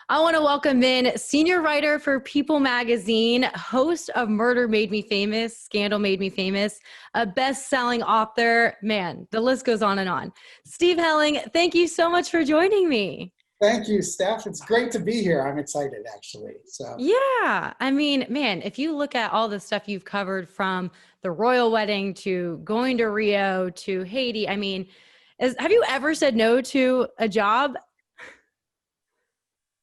I want to welcome in senior writer for People Magazine, host of Murder Made Me Famous, Scandal Made Me Famous, a best-selling author. Man, the list goes on and on. Steve Helling, thank you so much for joining me. Thank you, Steph. It's great to be here. I'm excited, actually. Yeah, I mean, man, if you look at all the stuff you've covered from the royal wedding to going to Rio to Haiti, I mean, have you ever said no to a job?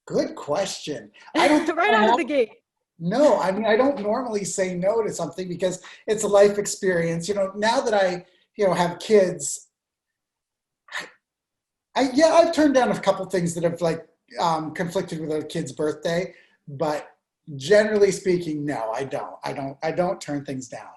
Good question. I don't think Right I out of have. the gate. No, I mean, I don't normally say no to something because it's a life experience. Now that I, have kids, I've turned down a couple things that have conflicted with a kid's birthday, but generally speaking, no, I don't. I don't turn things down.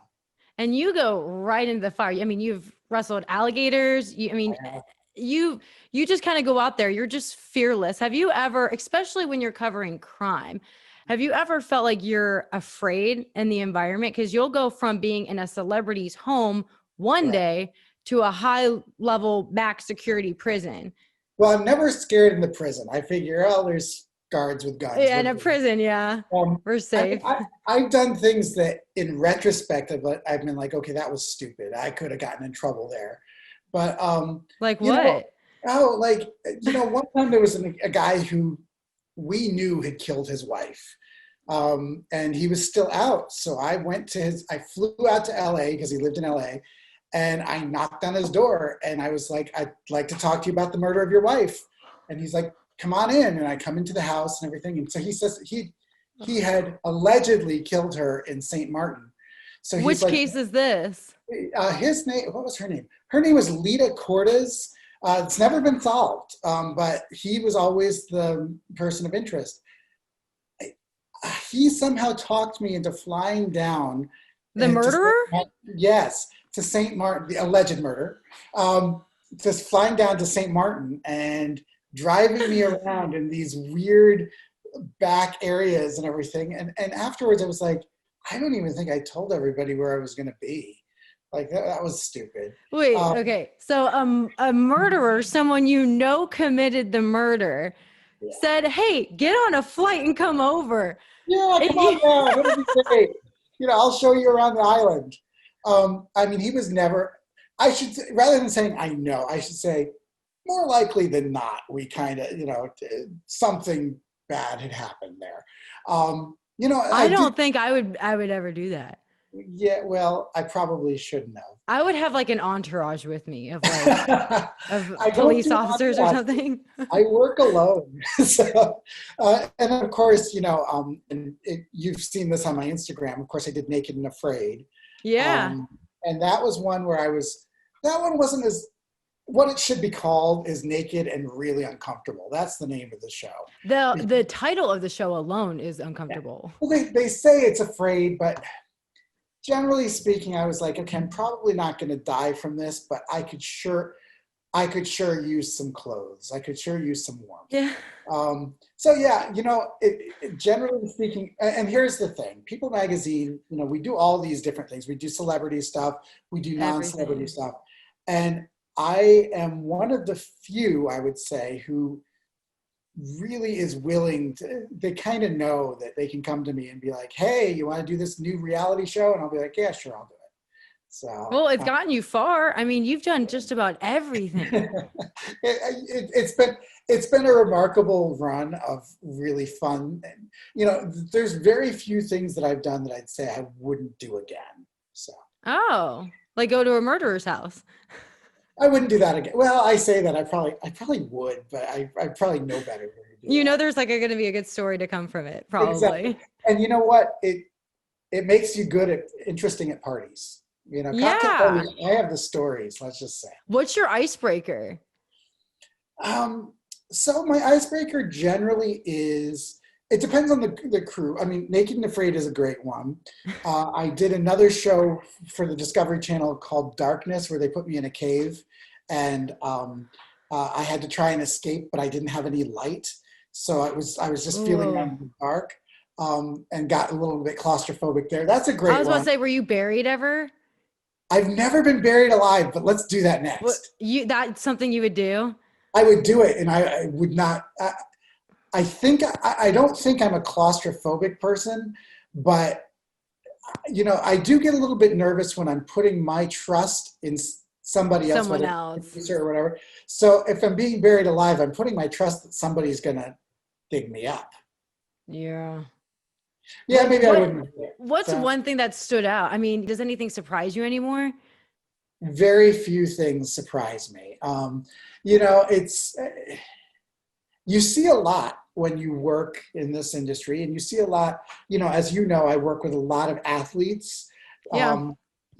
And you go right into the fire. I mean, you've wrestled alligators. You just kind of go out there. You're just fearless. Have you ever, especially when you're covering crime, have you ever felt like you're afraid in the environment? Because you'll go from being in a celebrity's home one Right. day to a high level max security prison. Well, I'm never scared in the prison. I figure, oh, there's guards with guns. Yeah, in a prison, yeah, we're I mean, safe. I've done things that in retrospect, I've been like, okay, that was stupid. I could have gotten in trouble there. But, Like you know, what? one time there was a guy who we knew had killed his wife. And he was still out. So I flew out to LA because he lived in LA, and I knocked on his door and I was like, I'd like to talk to you about the murder of your wife. And he's like, come on in. And I come into the house and everything. And so he says he had allegedly killed her in St. Martin. So he's Which like, case is this? his name, what was her name? Her name was Lita Cortez. It's never been solved, but he was always the person of interest. He somehow talked me into flying down. The murderer? Yes, to St. Martin, the alleged murder. Just flying down to St. Martin and driving me around in these weird back areas and everything. And afterwards, I was like, I don't even think I told everybody where I was going to be. Like, that was stupid. Wait, okay. So a murderer, someone you know committed the murder, Yeah. said, hey, get on a flight and come over. Yeah, come on down. It'll be great. I'll show you around the island. I mean, he was never, rather than saying I know, I should say more likely than not, we kind of, something bad had happened there. I don't think I would ever do that. Yeah, well, I probably shouldn't have. I would have like an entourage with me of police officers or something. I work alone. So, and of course, you've seen this on my Instagram. Of course, I did Naked and Afraid. Yeah. And that was one where that one wasn't what it should be called is Naked and Really Uncomfortable. That's the name of the show. The title of the show alone is uncomfortable. Yeah. Well, they say it's afraid, but generally speaking, I was like, okay, I'm probably not going to die from this, but I could sure use some clothes. I could sure use some warmth. Yeah. So yeah, generally speaking, and here's the thing, People Magazine, we do all these different things. We do celebrity stuff. We do non-celebrity stuff. And I am one of the few, I would say, who really is willing to, they kind of know that they can come to me and be like, hey, you want to do this new reality show? And I'll be like, yeah, sure, I'll do it. So, well, it's gotten you far. I mean, you've done just about everything. It's been a remarkable run of really fun. There's very few things that I've done that I'd say I wouldn't do again. So. Oh, like go to a murderer's house. I wouldn't do that again. Well, I say that I probably would, but I probably know better. There's going to be a good story to come from it, probably. Exactly. And you know what? It makes you interesting at parties. Yeah. Parties, I have the stories. Let's just say. What's your icebreaker? So my icebreaker generally is. It depends on the crew. I mean, Naked and Afraid is a great one. I did another show for the Discovery Channel called Darkness, where they put me in a cave, and I had to try and escape, but I didn't have any light, so I was just feeling in the dark, and got a little bit claustrophobic there. That's a great one. I was about to say, were you buried ever? I've never been buried alive, but let's do that next. That's something you would do? I would do it, and I would not. I don't think I'm a claustrophobic person, but I do get a little bit nervous when I'm putting my trust in somebody else, Someone whether else. it's or whatever. So if I'm being buried alive, I'm putting my trust that somebody's gonna dig me up. Yeah. Yeah, Like maybe I wouldn't do it. what's So one thing that stood out? I mean, does anything surprise you anymore? very few things surprise me. It's you see a lot when you work in this industry, and you see a lot, as I work with a lot of athletes. Yeah.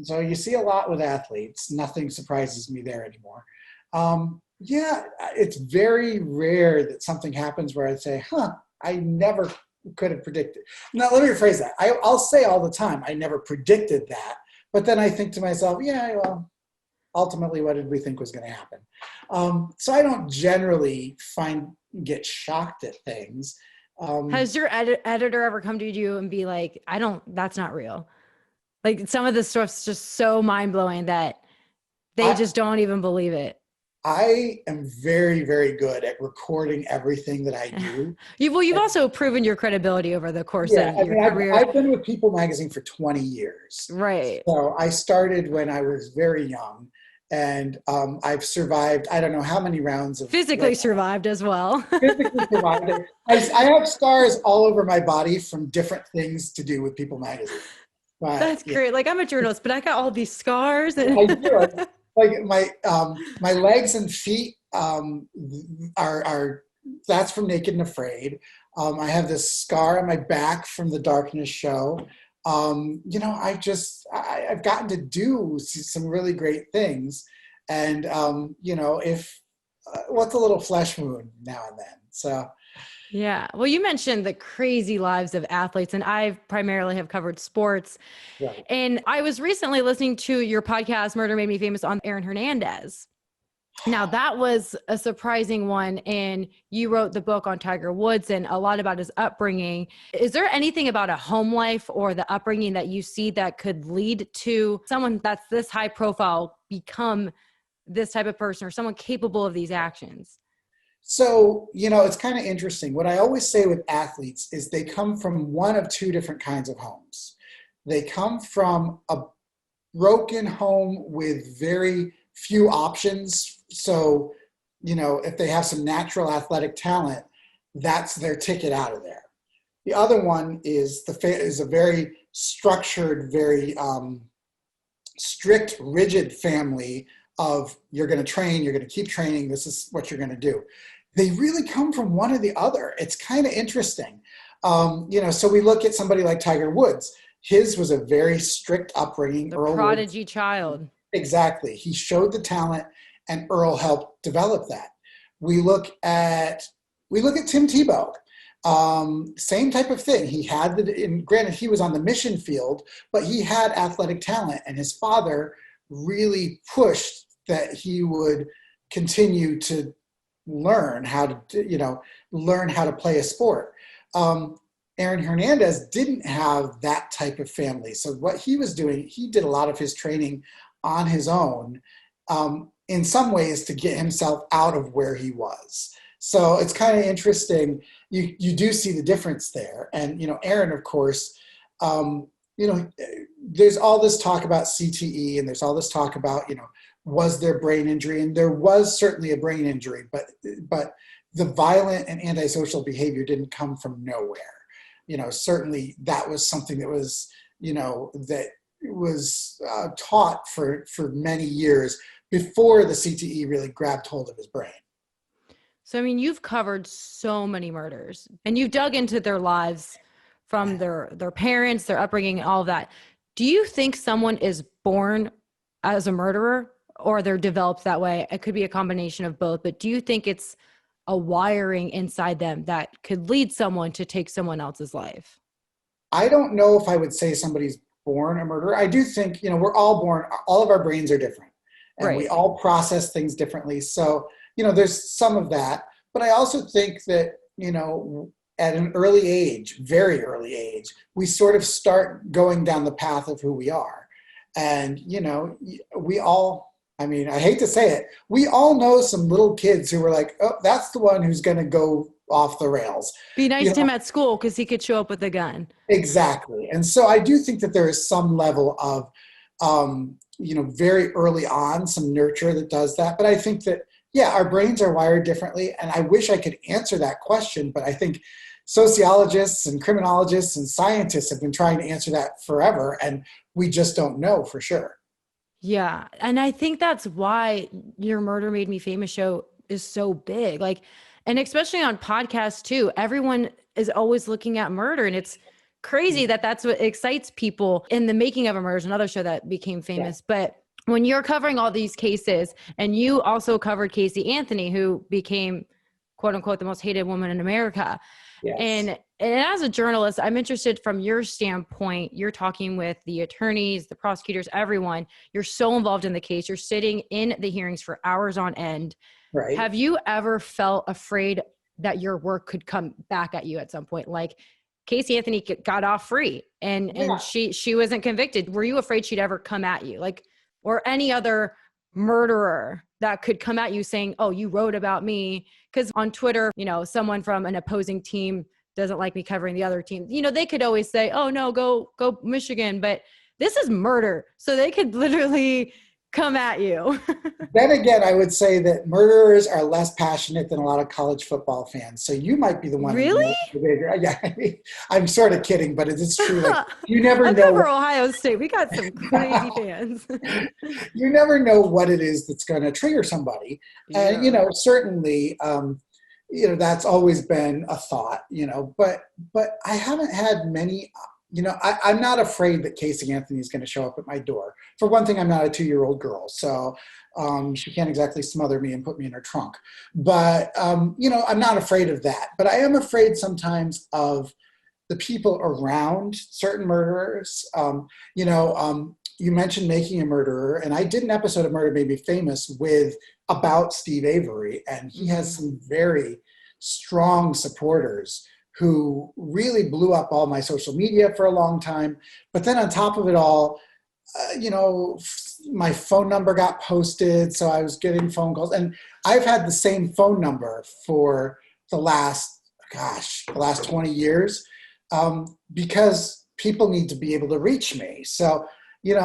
So you see a lot with athletes. Nothing surprises me there anymore. Yeah, it's very rare that something happens where I'd say, I never could have predicted. Now, let me rephrase that. I'll say all the time, I never predicted that. But then I think to myself, yeah, well, ultimately, what did we think was going to happen? So I don't generally get shocked at things. Has your editor ever come to you and be like, that's not real? Like some of the stuff's just so mind blowing that they I, just don't even believe it. I am very, very good at recording everything that I do. You've also proven your credibility over the course Yeah, of I your mean, career. I've been with People Magazine for 20 years. Right. So I started when I was very young, and I've survived, I don't know how many rounds of Physically survived as well. physically survived it. I have scars all over my body from different things to do with People Magazine. But That's yeah, great. Like I'm a journalist, but I got all these scars. I do. Like my legs and feet are that's from Naked and Afraid. I have this scar on my back from the Darkness show. I've gotten to do some really great things, and if what's a little flesh wound now and then. So Yeah. Well, you mentioned the crazy lives of athletes, and I primarily have covered sports. right. And I was recently listening to your podcast, Murder Made Me Famous, on Aaron Hernandez. Now, that was a surprising one. And you wrote the book on Tiger Woods and a lot about his upbringing. Is there anything about a home life or the upbringing that you see that could lead to someone that's this high profile become this type of person or someone capable of these actions? So, it's kind of interesting. What I always say with athletes is they come from one of two different kinds of homes. They come from a broken home with very few options. So, if they have some natural athletic talent, that's their ticket out of there. The other one is is a very structured, very strict, rigid family of you're going to train, you're going to keep training, this is what you're going to do. They really come from one or the other. It's kind of interesting. So we look at somebody like Tiger Woods. His was a very strict upbringing. The Earl prodigy Woods, child. exactly. He showed the talent, and Earl helped develop that. We look at Tim Tebow. Same type of thing. He had granted he was on the mission field, but he had athletic talent, and his father really pushed that he would continue to learn how to play a sport. Aaron Hernandez didn't have that type of family. So what he was doing, he did a lot of his training on his own, in some ways to get himself out of where he was. So it's kind of interesting. You do see the difference there. And, Aaron, of course, there's all this talk about CTE, and there's all this talk about, was there brain injury? And there was certainly a brain injury, but the violent and antisocial behavior didn't come from nowhere. Certainly that was something that was, that was taught for many years before the CTE really grabbed hold of his brain. So, I mean, you've covered so many murders and you've dug into their lives from their parents, their upbringing, all of that. Do you think someone is born as a murderer or they're developed that way? It could be a combination of both, but do you think it's a wiring inside them that could lead someone to take someone else's life? I don't know if I would say somebody's born a murderer. I do think, we're all born, all of our brains are different, and Right. we all process things differently. So, there's some of that, but I also think that, at an early age, very early age, we sort of start going down the path of who we are. And, we all, I mean, I hate to say it, we all know some little kids who were like, oh, that's the one who's going to go off the rails. Be nice You to know, him at school because he could show up with a gun. exactly. And so I do think that there is some level of, very early on, some nurture that does that. But I think that, yeah, our brains are wired differently. And I wish I could answer that question, but I think sociologists and criminologists and scientists have been trying to answer that forever. And we just don't know for sure. Yeah. And I think that's why your Murder Made Me Famous show is so big. Like, and especially on podcasts too, everyone is always looking at murder. And it's crazy that that's what excites people. In The Making of a Murder is another show that became Yeah. famous. But when you're covering all these cases, and you also covered Casey Anthony, who became quote unquote the most hated woman in America. Yes. And as a journalist, I'm interested from your standpoint. You're talking with the attorneys, the prosecutors, everyone. You're so involved in the case. You're sitting in the hearings for hours on end. Right. Have you ever felt afraid that your work could come back at you at some point? Like Casey Anthony got off free and she wasn't convicted. Were you afraid she'd ever come at you? Like, or any other murderer that could come at you saying, oh, you wrote about me? Because on Twitter, someone from an opposing team doesn't like me covering the other team. They could always say, oh no, go Michigan. But this is murder. So they could literally come at you. Then again, I would say that murderers are less passionate than a lot of college football fans. So you might be the one. Really? Yeah, I'm sort of kidding, but it's true. Like, you never I know. cover Ohio State. We got some crazy fans. You never know what it is that's going to trigger somebody. And, certainly, that's always been a thought, but I haven't had many. I'm not afraid that Casey Anthony is going to show up at my door. For one thing, I'm not a 2-year-old girl, so she can't exactly smother me and put me in her trunk. But, I'm not afraid of that. But I am afraid sometimes of the people around certain murderers. You mentioned Making a Murderer, and I did an episode of Murder Made Me Famous about Steve Avery, and he has some very strong supporters who really blew up all my social media for a long time. But then on top of it all, my phone number got posted, so I was getting phone calls. And I've had the same phone number for the last 20 years because people need to be able to reach me. So,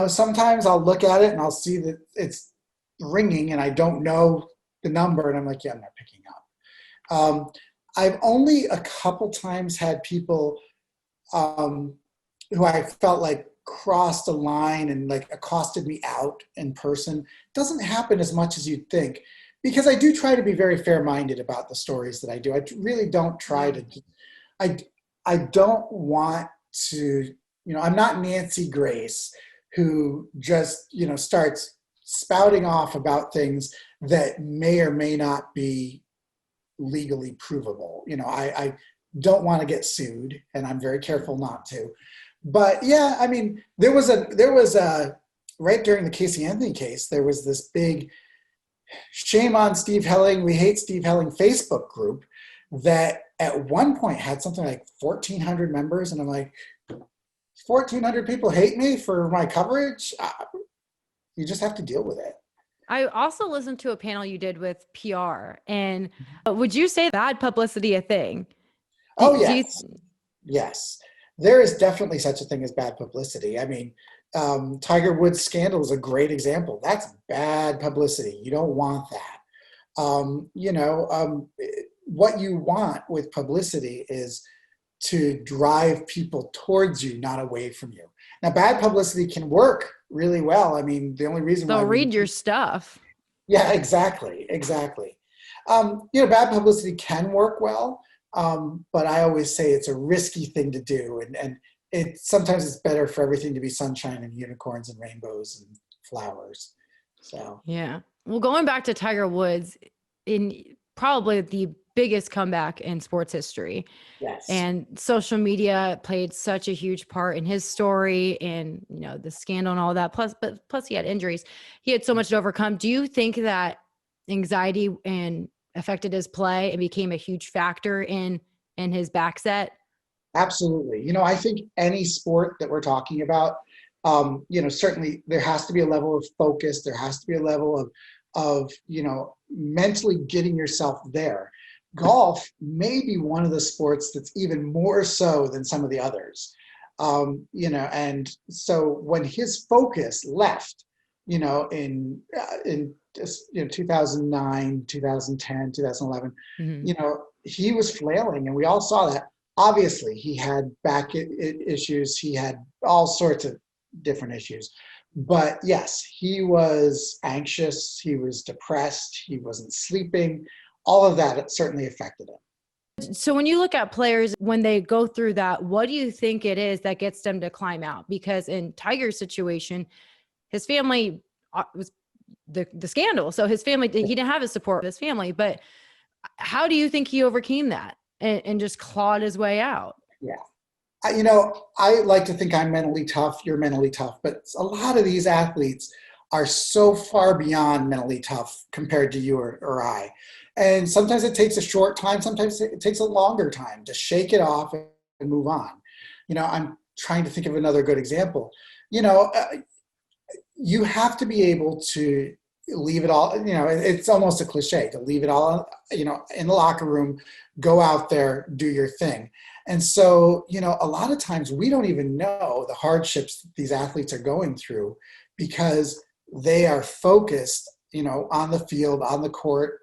sometimes I'll look at it and I'll see that it's ringing and I don't know the number, and I'm like, yeah, I'm not picking up. I've only a couple times had people who I felt like crossed a line and like accosted me out in person. Doesn't happen as much as you'd think, because I do try to be very fair-minded about the stories that I do. I really don't try to, I don't want to, I'm not Nancy Grace who just, starts spouting off about things that may or may not be legally provable. I don't want to get sued, and I'm very careful not to. But yeah, I mean, there was a right during the Casey Anthony case, there was this big shame on Steve Helling, we hate Steve Helling Facebook group that at one point had something like 1,400 members, and I'm like, 1,400 people hate me for my coverage? You just have to deal with it. I also listened to a panel you did with PR, and would you say bad publicity a thing? Oh, yes. Yes. There is definitely such a thing as bad publicity. I mean, Tiger Woods' scandal is a great example. That's bad publicity. You don't want that. What you want with publicity is to drive people towards you, not away from you. Now, bad publicity can work really well. I mean, the only reason they'll read your stuff. Yeah, exactly. Bad publicity can work well, but I always say it's a risky thing to do, and sometimes it's better for everything to be sunshine and unicorns and rainbows and flowers. So yeah. Well, going back to Tiger Woods, in probably the biggest comeback in sports history. Yes. And social media played such a huge part in his story and, the scandal and all that. Plus he had injuries. He had so much to overcome. Do you think that anxiety and affected his play and became a huge factor in his back set? Absolutely. I think any sport that we're talking about, certainly there has to be a level of focus. There has to be a level of mentally getting yourself there. golf may be one of the sports that's even more so than some of the others. And so when his focus left, in 2009, 2010, 2011, Mm-hmm. he was flailing, and we all saw that. Obviously, he had back issues. He had all sorts of different issues. But yes, he was anxious. He was depressed. He wasn't sleeping. All of that, it certainly affected him. So when you look at players, when they go through that, what do you think it is that gets them to climb out? Because in Tiger's situation, his family was the scandal. So his family, he didn't have his support of his family, but how do you think he overcame that and just clawed his way out? Yeah. I like to think I'm mentally tough, you're mentally tough, but a lot of these athletes are so far beyond mentally tough compared to you or I. And sometimes it takes a short time, sometimes it takes a longer time to shake it off and move on. I'm trying to think of another good example. You have to be able to leave it all, it's almost a cliche to leave it all, in the locker room, go out there, do your thing. And so, a lot of times we don't even know the hardships that these athletes are going through because they are focused, on the field, on the court,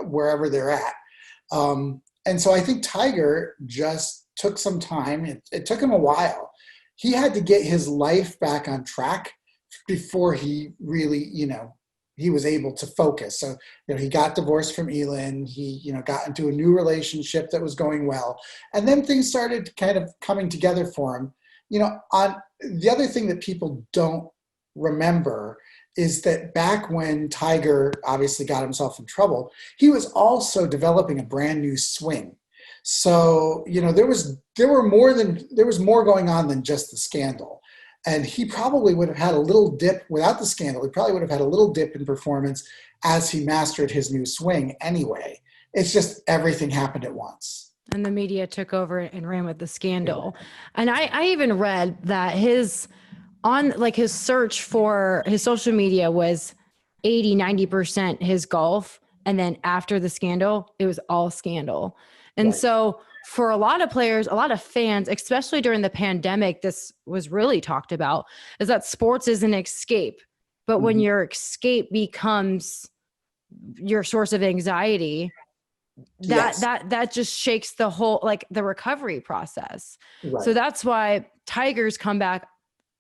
wherever they're at. And so I think Tiger just took some time. It took him a while. He had to get his life back on track before he really, he was able to focus. So, he got divorced from Elin. He, got into a new relationship that was going well. And then things started kind of coming together for him. On the other thing that people don't remember is that back when Tiger obviously got himself in trouble, he was also developing a brand new swing. So, there was more going on than just the scandal. And he probably would have had a little dip without the scandal. He probably would have had a little dip in performance as he mastered his new swing anyway. It's just everything happened at once. And the media took over and ran with the scandal. And I even read that his search for his social media was 80-90% his golf. And then after the scandal, it was all scandal. And Right. so for a lot of players, a lot of fans, especially during the pandemic, this was really talked about, is that sports is an escape. But when your escape becomes your source of anxiety, that just shakes the whole, like the recovery process. Right. So that's why Tiger's comeback,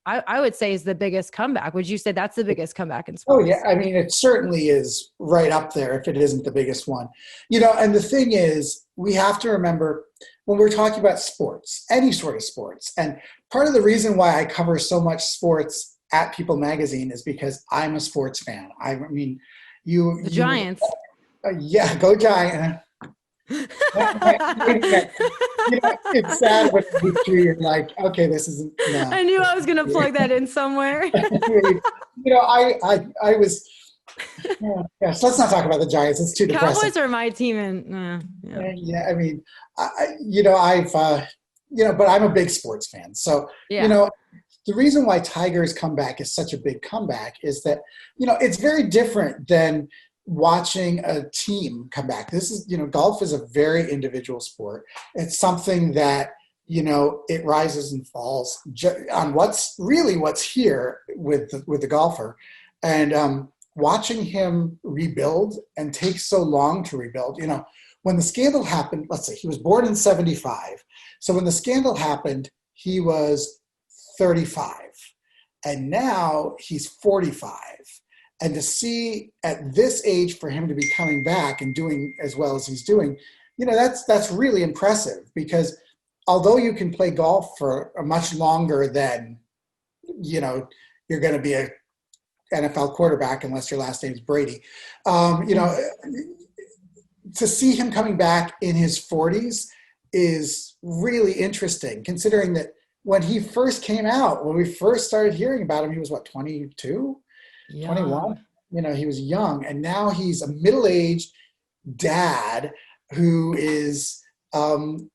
I would say, is the biggest comeback. Would you say that's the biggest comeback in sports? Oh, yeah. I mean, it certainly is right up there if it isn't the biggest one. And the thing is, we have to remember when we're talking about sports, any sort of sports, and part of the reason why I cover so much sports at People Magazine is because I'm a sports fan. I mean, The Giants. Yeah, go Giant. It's sad when you're like, okay, this isn't. No. I knew I was going to plug that in somewhere. I was. Yes, let's not talk about the Giants. It's too depressing. Cowboys are my team, and yeah, I mean, but I'm a big sports fan. So, the reason why Tiger's comeback is such a big comeback is that, it's very different than watching a team come back. This is, golf is a very individual sport. It's something that, it rises and falls on what's here with the golfer. And watching him rebuild and take so long to rebuild, when the scandal happened, let's say he was born in 1975. So when the scandal happened, he was 35. And now he's 45. And to see at this age for him to be coming back and doing as well as he's doing, that's really impressive, because although you can play golf for a much longer than, you're going to be a NFL quarterback unless your last name's Brady, to see him coming back in his 40s is really interesting, considering that when he first came out, when we first started hearing about him, he was 22? 21, he was young, and now he's a middle-aged dad who is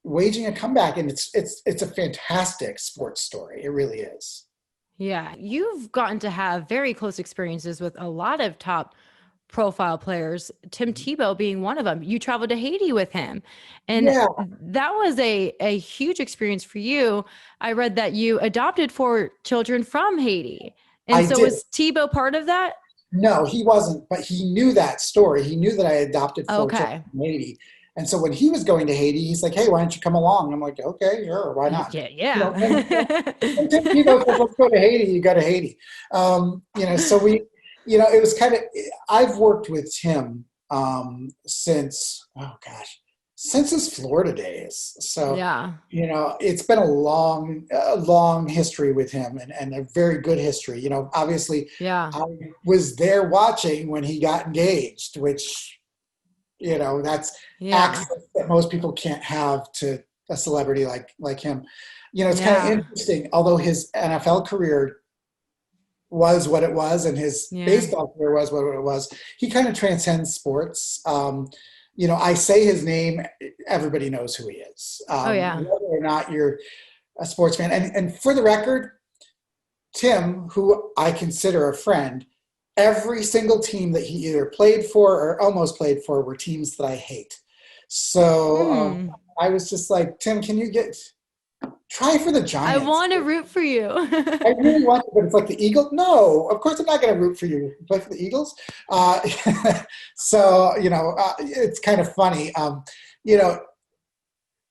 waging a comeback, and it's a fantastic sports story. It really is. Yeah, you've gotten to have very close experiences with a lot of top profile players, Tim Tebow being one of them. You traveled to Haiti with him. And Yeah, that was a huge experience for you. I read that you adopted 4 children from Haiti. And I so did. was Tebow part of that? No, he wasn't, but he knew that story. He knew that I adopted 4 children Okay. from Haiti. And so when he was going to Haiti, he's like, hey, why don't you come along? I'm like, okay, sure, why not? Yeah, When yeah. Tim Tebow says, let's go to Haiti, you go to Haiti. So it was kind of, I've worked with Tim since, oh gosh, since his Florida days. So, Yeah. it's been a long history with him and a very good history. Obviously, Yeah. I was there watching when he got engaged, which, that's Yeah. access that most people can't have to a celebrity like him. It's kind of Yeah. interesting, although his NFL career was what it was and his Yeah. baseball career was what it was, he kind of transcends sports. I say his name, everybody knows who he is, Oh yeah. whether or not you're a sports fan. And for the record, Tim, who I consider a friend, every single team that he either played for or almost played for were teams that I hate. So I was just like, Tim, can you try for the I Giants? want to root for you. I really want to, but it's like the Eagles. No, of course I'm not going to root for you. Play for the Eagles. Uh, it's kind of funny.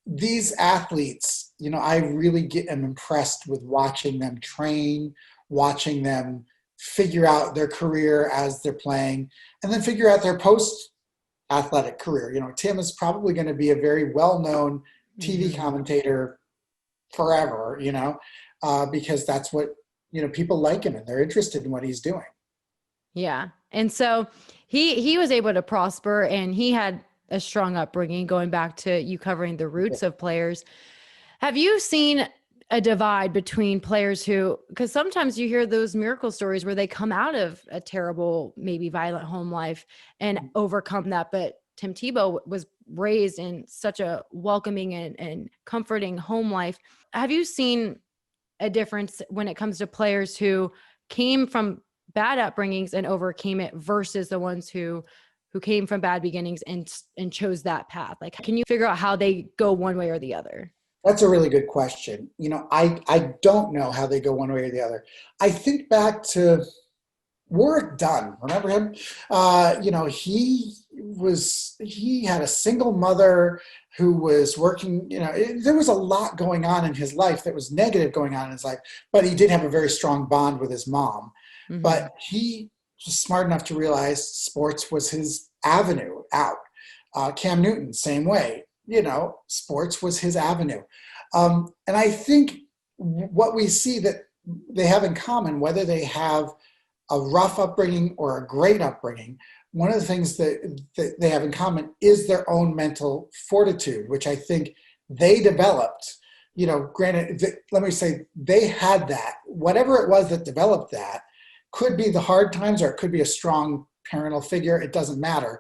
These athletes, I really am impressed with watching them train, watching them figure out their career as they're playing, and then figure out their post-athletic career. Tim is probably going to be a very well-known TV commentator forever, because that's what, people like him and they're interested in what he's doing. Yeah. And so he was able to prosper, and he had a strong upbringing, going back to you covering the roots of players. Have you seen a divide between players who, because sometimes you hear those miracle stories where they come out of a terrible, maybe violent home life and overcome that. But Tim Tebow was raised in such a welcoming and comforting home life. Have you seen a difference when it comes to players who came from bad upbringings and overcame it versus the ones who came from bad beginnings and chose that path? Like, can you figure out how they go one way or the other? That's a really good question. I don't know how they go one way or the other. I think back to Warwick Dunn. Remember him? He had a single mother who was working. There was a lot going on in his life that was negative going on in his life, but he did have a very strong bond with his mom. Mm-hmm. But he was smart enough to realize sports was his avenue out. Cam Newton, same way. Sports was his avenue. And I think what we see that they have in common, whether they have a rough upbringing or a great upbringing, one of the things that they have in common is their own mental fortitude, which I think they developed. Granted, let me say, they had that. Whatever it was that developed that could be the hard times or it could be a strong parental figure. It doesn't matter.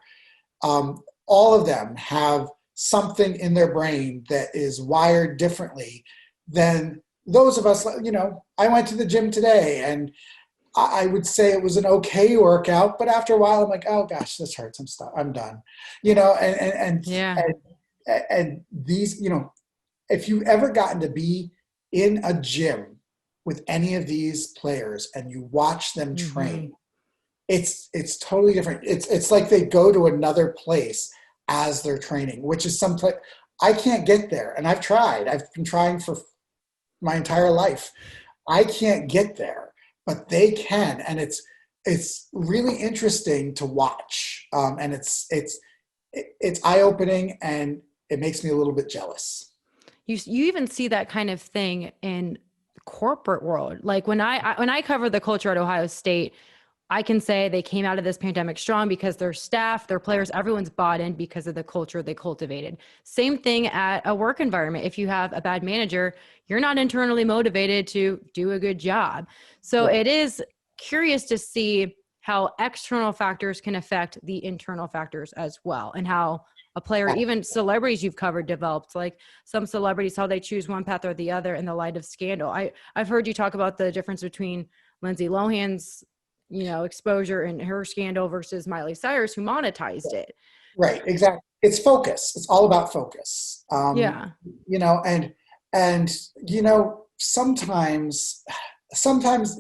All of them have something in their brain that is wired differently than those of us. I went to the gym today and I would say it was an okay workout, but after a while I'm like, oh gosh, this hurts. I'm done. Yeah. And these, if you've ever gotten to be in a gym with any of these players and you watch them train, it's totally different. It's like they go to another place as they're training, which is someplace I can't get there. And I've tried. I've been trying for my entire life. I can't get there, but they can. And it's really interesting to watch. And it's eye-opening and it makes me a little bit jealous. You even see that kind of thing in corporate world. Like when I cover the culture at Ohio State, I can say they came out of this pandemic strong because their staff, their players, everyone's bought in because of the culture they cultivated. Same thing at a work environment. If you have a bad manager, you're not internally motivated to do a good job. So It is curious to see how external factors can affect the internal factors as well, and how a player, even celebrities you've covered, developed. Like some celebrities, how they choose one path or the other in the light of scandal. I've heard you talk about the difference between Lindsay Lohan's exposure in her scandal versus Miley Cyrus, who monetized it. Right, exactly. It's focus. It's all about focus. Yeah. And sometimes,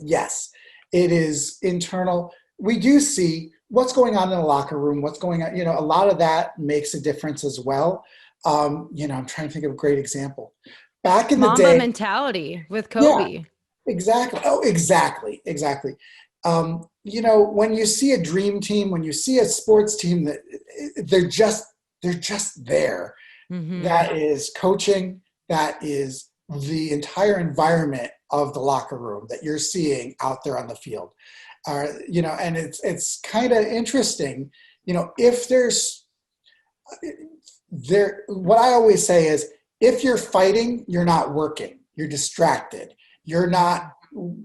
yes, it is internal. We do see what's going on in the locker room, what's going on, a lot of that makes a difference as well. I'm trying to think of a great example. Back in the Mamba day, mentality with yeah, Kobe. exactly. Oh, exactly. When you see a dream team, when you see a sports team that they're just there. Mm-hmm. That is coaching. That is the entire environment of the locker room that you're seeing out there on the field. And it's kind of interesting, if what I always say is, if you're fighting, you're not working, you're distracted, you're not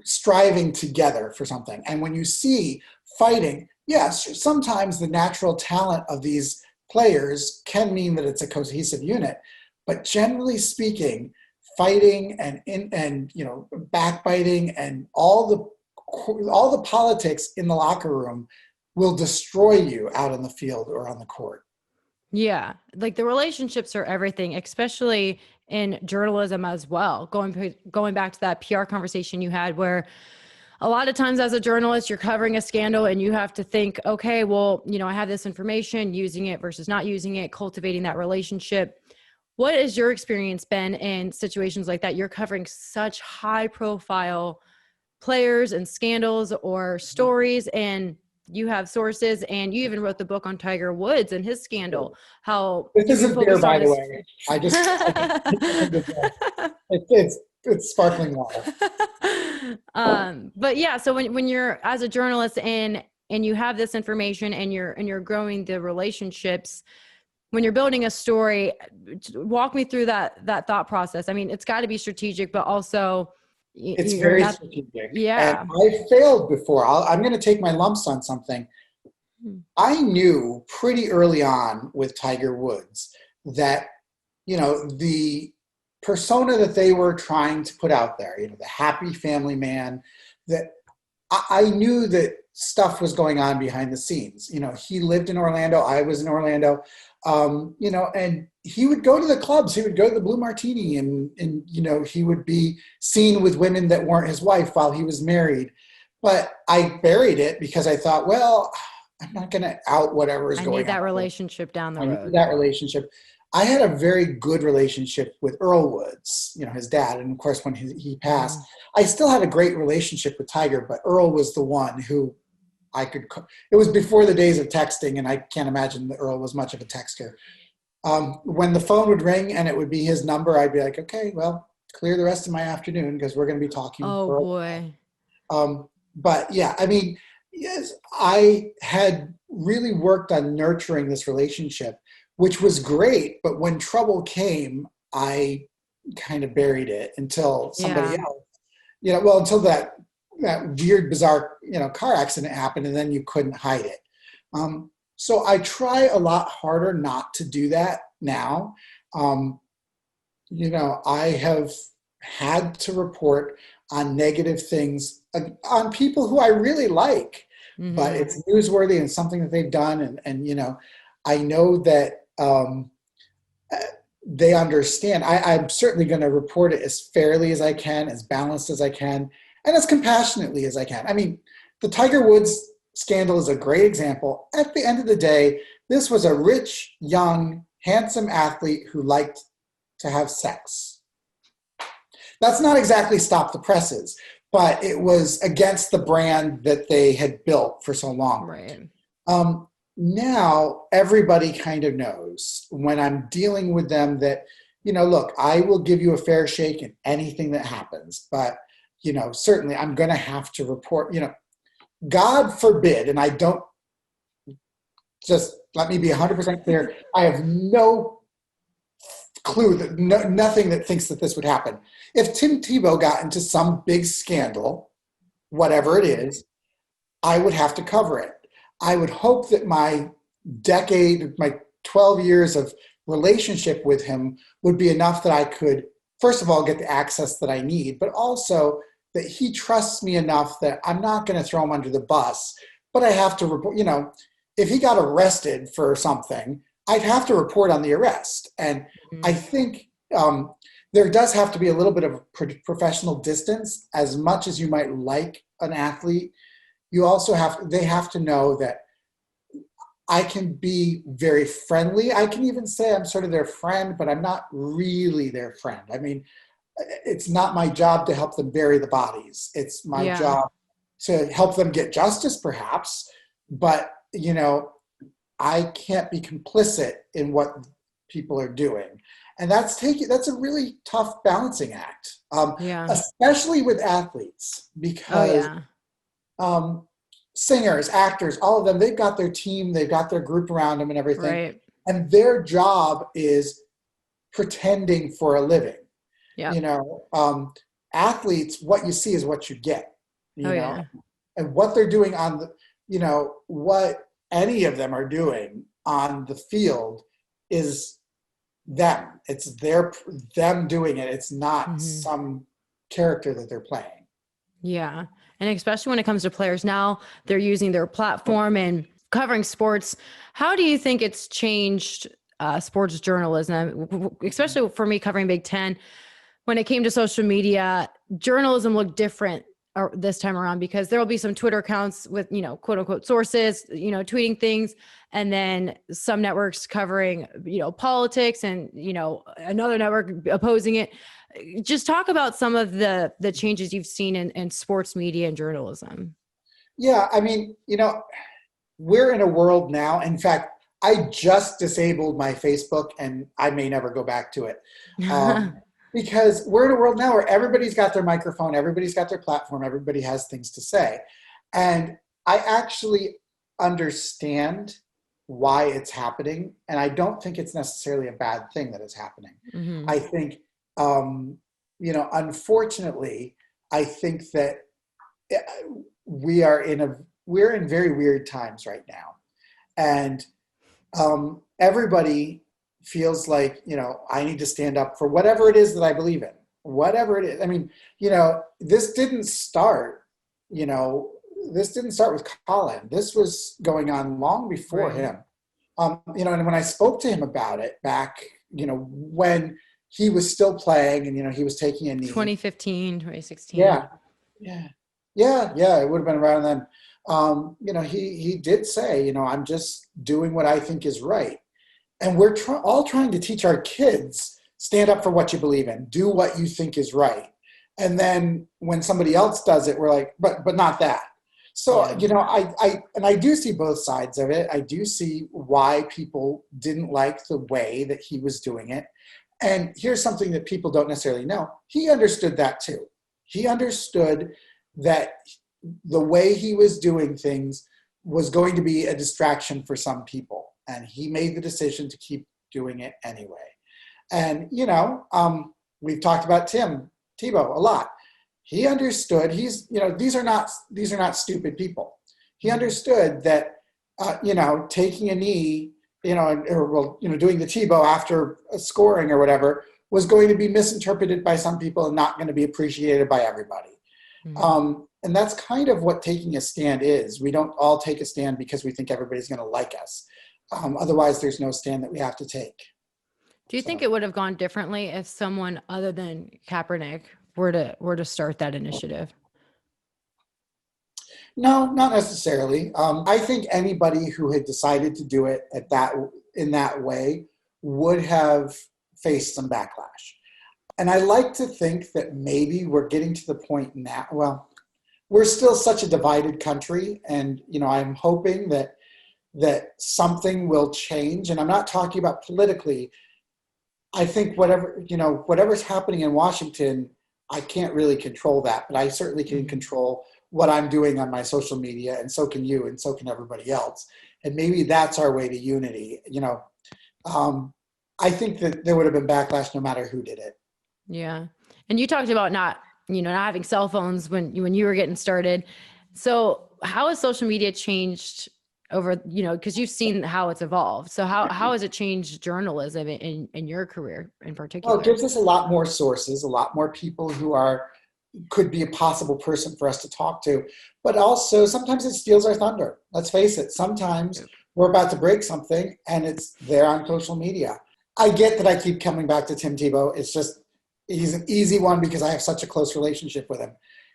striving together for something. And when you see fighting, yes, sometimes the natural talent of these players can mean that it's a cohesive unit, but generally speaking, fighting and backbiting and all the politics in the locker room will destroy you out on the field or on the court. Yeah. Like the relationships are everything, especially in journalism as well. Going back to that PR conversation you had, where a lot of times as a journalist, you're covering a scandal and you have to think, okay, well, I have this information, using it versus not using it, cultivating that relationship. What has your experience been in situations like that? You're covering such high profile players and scandals or stories, and you have sources, and you even wrote the book on Tiger Woods and his scandal. How this you isn't beer, focused on by the his. way. It's sparkling water. But yeah, so when you're as a journalist and you have this information and you're growing the relationships, when you're building a story, walk me through that thought process. I mean, it's got to be strategic, but also It's you're very not. strategic. Yeah. And I failed before. I'm going to take my lumps on something. I knew pretty early on with Tiger Woods that, the persona that they were trying to put out there, the happy family man, that I knew that stuff was going on behind the scenes. He lived in Orlando. I was in Orlando. And he would go to the clubs. He would go to the Blue Martini, and he would be seen with women that weren't his wife while he was married. But I buried it because I thought, well, I'm not going to out whatever is going on. I need that relationship down the road. I need that relationship. I had a very good relationship with Earl Woods, his dad. And of course, when he passed, I still had a great relationship with Tiger, but Earl was the one who it was before the days of texting, and I can't imagine that Earl was much of a texter. When the phone would ring and it would be his number, I'd be like, okay, well, clear the rest of my afternoon because we're going to be talking. Oh, boy. But yeah, I mean, yes, I had really worked on nurturing this relationship, which was great. But when trouble came, I kind of buried it until somebody else, until that weird, bizarre, car accident happened, and then you couldn't hide it. So I try a lot harder not to do that now. I have had to report on negative things on people who I really like, but it's newsworthy and something that they've done. And I know that they understand. I'm certainly going to report it as fairly as I can, as balanced as I can, and as compassionately as I can. I mean, the Tiger Woods scandal is a great example. At the end of the day, this was a rich, young, handsome athlete who liked to have sex. That's not exactly stop the presses, but it was against the brand that they had built for so long. Right. Now, everybody kind of knows when I'm dealing with them that, look, I will give you a fair shake in anything that happens, but certainly I'm going to have to report, God forbid, and I don't, just let me be 100% clear, I have no clue, that nothing that thinks that this would happen. If Tim Tebow got into some big scandal, whatever it is, I would have to cover it. I would hope that my 12 years of relationship with him would be enough that I could, first of all, get the access that I need, but also that he trusts me enough that I'm not going to throw him under the bus, but I have to report, if he got arrested for something, I'd have to report on the arrest. And I think there does have to be a little bit of professional distance. As much as you might like an athlete, they have to know that I can be very friendly. I can even say I'm sort of their friend, but I'm not really their friend. I mean, it's not my job to help them bury the bodies. It's my job to help them get justice, perhaps. But, I can't be complicit in what people are doing. And that's a really tough balancing act, especially with athletes, because singers, actors, all of them, they've got their team, they've got their group around them and everything. Right. And their job is pretending for a living. Yeah. Athletes, what you see is what you get, Yeah. and what they're doing on the, what any of them are doing on the field is them. It's them doing it. It's not some character that they're playing. Yeah. And especially when it comes to players now, they're using their platform and covering sports. How do you think it's changed sports journalism, especially for me covering Big Ten? When it came to social media, journalism looked different this time around, because there'll be some Twitter accounts with, quote unquote sources, tweeting things, and then some networks covering, politics, and, another network opposing it. Just talk about some of the changes you've seen in sports media and journalism. Yeah. I mean, we're in a world now. In fact, I just disabled my Facebook and I may never go back to it. Because we're in a world now where everybody's got their microphone, everybody's got their platform, everybody has things to say. And I actually understand why it's happening. And I don't think it's necessarily a bad thing that it's happening. Mm-hmm. I think, unfortunately, I think that we're in very weird times right now. And everybody feels like, I need to stand up for whatever it is that I believe in, whatever it is. I mean, this didn't start with Colin. This was going on long before him. And when I spoke to him about it back, when he was still playing and, he was taking a knee. 2015, 2016. Yeah. It would have been around then. He did say, I'm just doing what I think is right. And we're all trying to teach our kids, stand up for what you believe in, do what you think is right. And then when somebody else does it, we're like, but not that. So, I do see both sides of it. I do see why people didn't like the way that he was doing it. And here's something that people don't necessarily know. He understood that too. He understood that the way he was doing things was going to be a distraction for some people. And he made the decision to keep doing it anyway. And, we've talked about Tebow a lot. He understood these are not stupid people. He understood that, taking a knee, doing the Tebow after scoring or whatever was going to be misinterpreted by some people and not going to be appreciated by everybody. Mm-hmm. And that's kind of what taking a stand is. We don't all take a stand because we think everybody's going to like us. Otherwise, there's no stand that we have to take. Do you think it would have gone differently if someone other than Kaepernick were to start that initiative? No, not necessarily. I think anybody who had decided to do it in that way would have faced some backlash. And I like to think that maybe we're getting to the point now. Well, we're still such a divided country, and I'm hoping that something will change. And I'm not talking about politically. I think whatever's happening in Washington, I can't really control that, but I certainly can control what I'm doing on my social media, and so can you, and so can everybody else. And maybe that's our way to unity. I think that there would have been backlash no matter who did it. Yeah. And you talked about not having cell phones when you were getting started. So how has social media changed over, because you've seen how it's evolved. So how has it changed journalism in your career in particular? Well, it gives us a lot more sources, a lot more people who are could be a possible person for us to talk to. But also sometimes it steals our thunder. Let's face it. Sometimes we're about to break something and it's there on social media. I get that I keep coming back to Tim Tebow. It's just, he's an easy one because I have such a close relationship with him.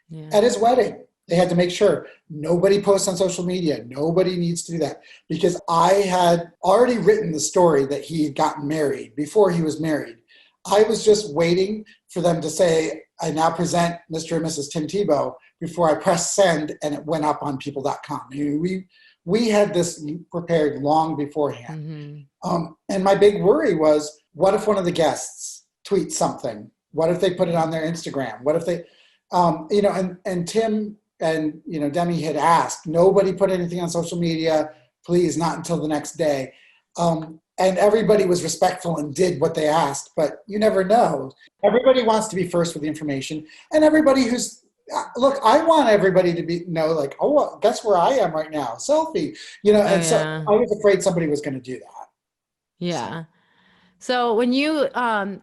Yeah. At his wedding, they had to make sure nobody posts on social media. Nobody needs to do that, because I had already written the story that he had gotten married before he was married. I was just waiting for them to say, I now present Mr. and Mrs. Tim Tebow, before I pressed send and it went up on people.com. I mean, we had this prepared long beforehand. And my big worry was, what if one of the guests tweets something? What if they put it on their Instagram? What if they, and Tim and, Demi had asked, nobody put anything on social media, please, not until the next day. And everybody was respectful and did what they asked, but you never know. Everybody wants to be first with the information, and everybody who's, look, I want everybody to know, like, oh, well, guess where I am right now, selfie, so I was afraid somebody was going to do that. Yeah. So when you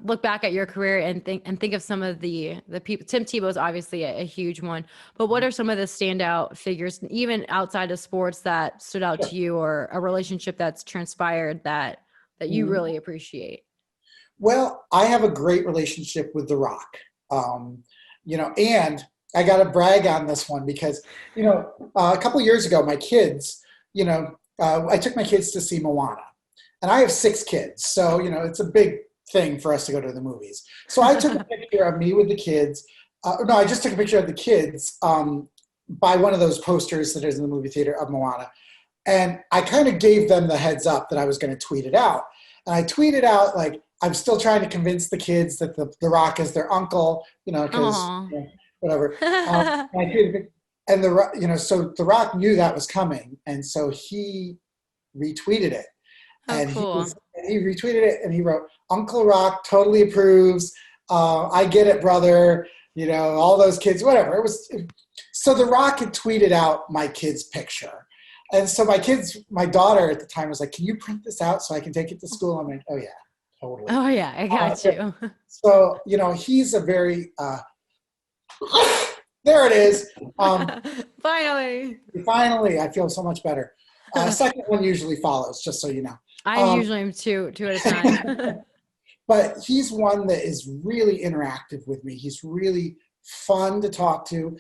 look back at your career and think of some of the people, Tim Tebow is obviously a huge one, but what are some of the standout figures, even outside of sports, that stood out to you, or a relationship that's transpired that you really appreciate? Well, I have a great relationship with The Rock, and I got to brag on this one because, a couple of years ago, my kids, I took my kids to see Moana. And I have 6 kids, so, it's a big thing for us to go to the movies. So I took a picture of me with the kids. I just took a picture of the kids by one of those posters that is in the movie theater of Moana. And I kind of gave them the heads up that I was going to tweet it out. And I tweeted out, like, I'm still trying to convince the kids that the Rock is their uncle, because whatever. And so The Rock knew that was coming. And so he retweeted it. And cool. he retweeted it and he wrote, Uncle Rock totally approves. I get it, brother. All those kids, whatever. It was. So The Rock had tweeted out my kid's picture. And so my daughter at the time was like, can you print this out so I can take it to school? I'm like, oh yeah, totally. Oh yeah, I got you. So, he's a very, there it is. Finally, I feel so much better. Second one usually follows, just so you know. I usually am two at a time. But he's one that is really interactive with me. He's really fun to talk to.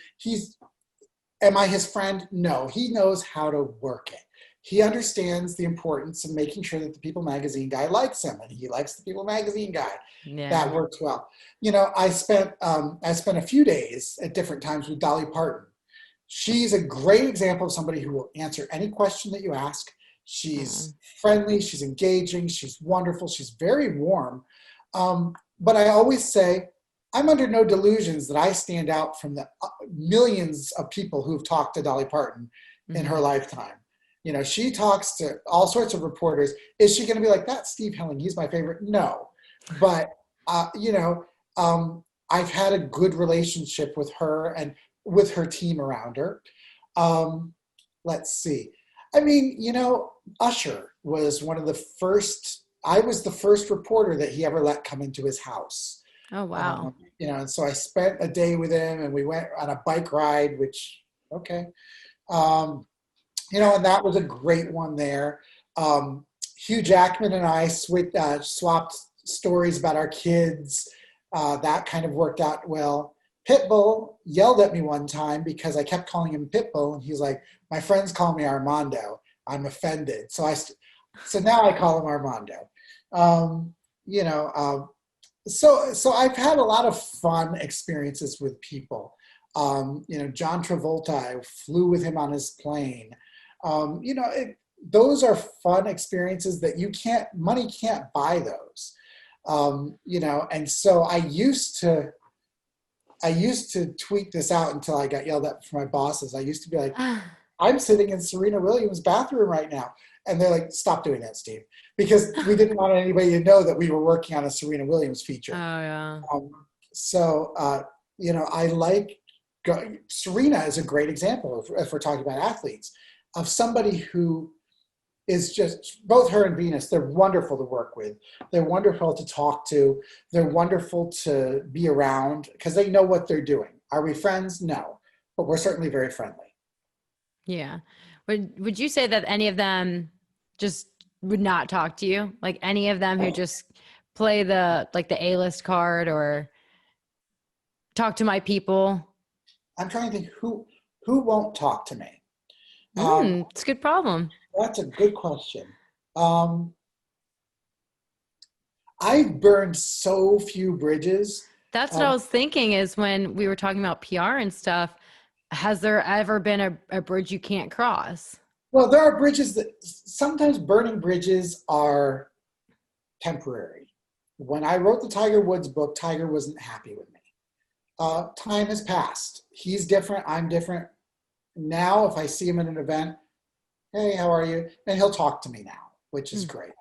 Am I his friend? No, he knows how to work it. He understands the importance of making sure that the People Magazine guy likes him, and he likes the People Magazine guy. Yeah. That works well. I spent a few days at different times with Dolly Parton. She's a great example of somebody who will answer any question that you ask. She's friendly, she's engaging, she's wonderful, she's very warm. But I always say, I'm under no delusions that I stand out from the millions of people who've talked to Dolly Parton in her lifetime. She talks to all sorts of reporters. Is she going to be like, that's Steve Helling, he's my favorite? No. But, I've had a good relationship with her and with her team around her. Let's see. I mean, Usher was one of the first, I was the first reporter that he ever let come into his house. Oh, wow. And so I spent a day with him and we went on a bike ride, which, okay. And that was a great one there. Hugh Jackman and I swapped stories about our kids. That kind of worked out well. Pitbull yelled at me one time because I kept calling him Pitbull, and he's like, my friends call me Armando. I'm offended. So now I call him Armando. So I've had a lot of fun experiences with people. John Travolta, I flew with him on his plane. Those are fun experiences that money can't buy those. And so I used to tweet this out until I got yelled at from my bosses. I used to be like, I'm sitting in Serena Williams' bathroom right now. And they're like, stop doing that, Steve. Because we didn't want anybody to know that we were working on a Serena Williams feature. Oh, yeah. I like, Serena is a great example, if we're talking about athletes, of somebody who is just, both her and Venus, they're wonderful to work with. They're wonderful to talk to. They're wonderful to be around because they know what they're doing. Are we friends? No, but we're certainly very friendly. Yeah. Would you say that any of them just would not talk to you? Like any of them who just play the A-list card or talk to my people? I'm trying to think who won't talk to me. It's a good problem. That's a good question. Um, I've burned so few bridges. That's what I Um, was thinking is when we were talking about PR and stuff, has there ever been a bridge you can't cross? well, there are bridges that sometimes burning bridges are temporary. When I wrote the Tiger Woods book, Tiger wasn't happy with me. Time has passed. He's different. I'm different. Now, if I see him at an event, hey, how are you? And he'll talk to me now, which is great.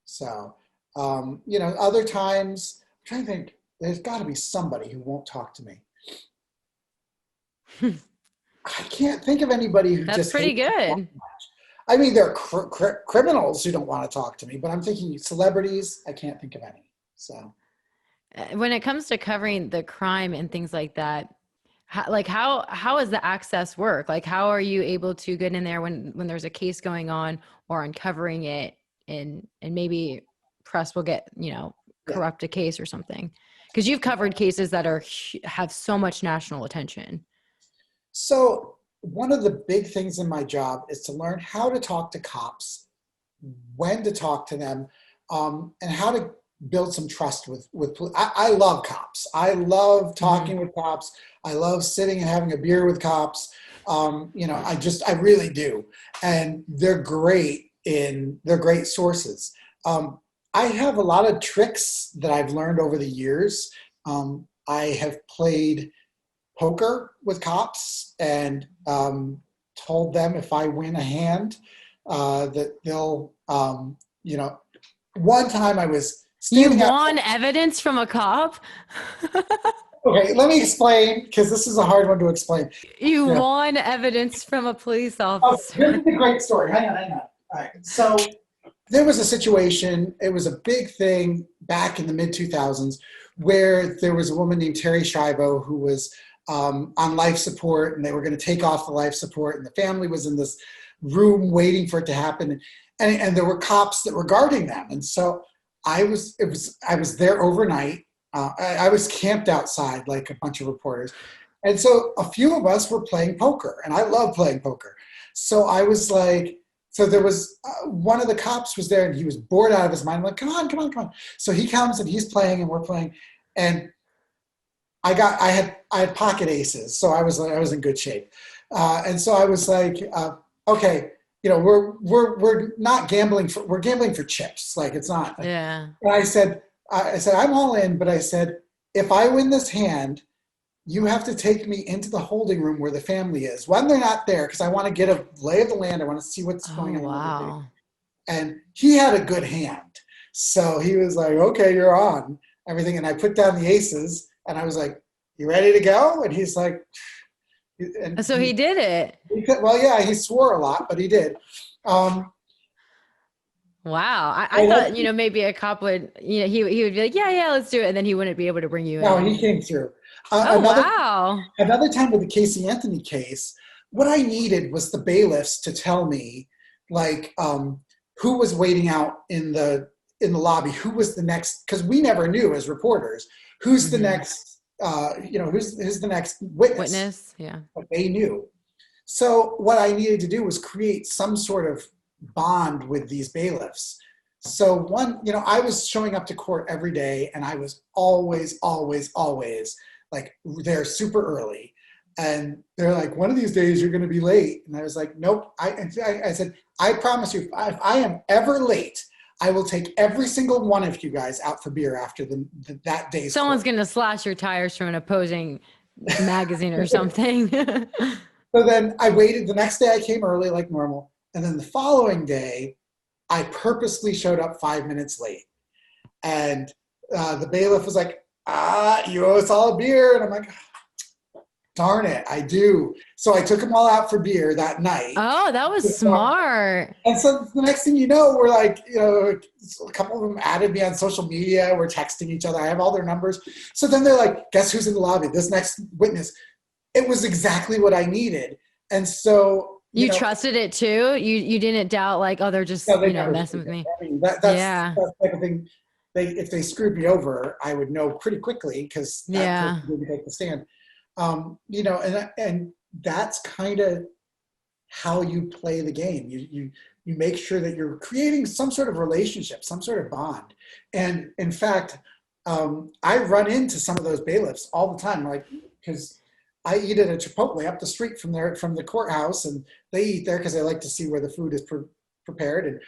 So, other times, I'm trying to think, there's got to be somebody who won't talk to me. I can't think of anybody who That's just pretty good. I mean, there are criminals who don't want to talk to me, but I'm thinking celebrities, I can't think of any. So, When it comes to covering the crime and things like that, how does the access work? Like, how are you able to get in there when there's a case going on or uncovering it, and maybe press will get, yeah. corrupt a case or something? Because you've covered cases that have so much national attention. So one of the big things in my job is to learn how to talk to cops, when to talk to them, and how to build some trust with. I love cops. I love talking with cops. I love sitting and having a beer with cops. I really do, and they're great sources. I have a lot of tricks that I've learned over the years. I have played poker with cops and told them if I win a hand that they'll, one time I was standing You won evidence from a cop? Okay, let me explain because this is a hard one to explain. You won evidence from a police Oh, officer. this is a great story. Hang on. All right. So there was a situation, it was a big thing back in the mid-2000s where there was a woman named Terry Schiavo who was on life support, and they were going to take off the life support, and the family was in this room waiting for it to happen, and there were cops that were guarding them. And so I was there overnight. I was camped outside like a bunch of reporters. And so a few of us were playing poker, and I love playing poker. So I was like, so there was one of the cops was there, and he was bored out of his mind. I'm like, come on. So he comes and he's playing, and we're playing, and I had pocket aces, so I was in good shape, and so I was like, okay, we're not gambling we're gambling for chips, like it's not. Yeah. And I said I'm all in, but I said if I win this hand, you have to take me into the holding room where the family is when they're not there, because I want to get a lay of the land. I want to see what's going on. Wow. And he had a good hand, so he was like, okay, you're on everything, and I put down the aces. And I was like, you ready to go? And he's like, and So he did it. Well, yeah, he swore a lot, but he did. Wow. I thought, maybe a cop would, he would be like, yeah, let's do it. And then he wouldn't be able to bring you in. No, he came through. Wow. Another time with the Casey Anthony case, what I needed was the bailiffs to tell me, like, who was waiting out in the lobby, who was the next, because we never knew as reporters, who's the next, who's the next witness. Yeah. But they knew. So what I needed to do was create some sort of bond with these bailiffs. So I was showing up to court every day, and I was always like there super early. And they're like, one of these days you're going to be late. And I was like, nope. I said, I promise you, if I am ever late, I will take every single one of you guys out for beer after that day's Someone's court. going to slash your tires from an opposing magazine or something. So then I waited. The next day I came early like normal. And then the following day, I purposely showed up 5 minutes late. And the bailiff was like, you owe us all a beer. And I'm like, Darn it, I do. So I took them all out for beer that night. Oh, that was smart. And so the next thing you know, we're like, a couple of them added me on social media. We're texting each other. I have all their numbers. So then they're like, guess who's in the lobby? This next witness. It was exactly what I needed. And so you trusted it too. You didn't doubt like, oh, they're just messing with me. I mean, that's the type of thing. If they screwed me over, I would know pretty quickly because that person didn't take the stand. And that's kind of how you play the game. You make sure that you're creating some sort of relationship, some sort of bond. And in fact, I run into some of those bailiffs all the time, like, because I eat at a Chipotle up the street from the courthouse, and they eat there because they like to see where the food is prepared. And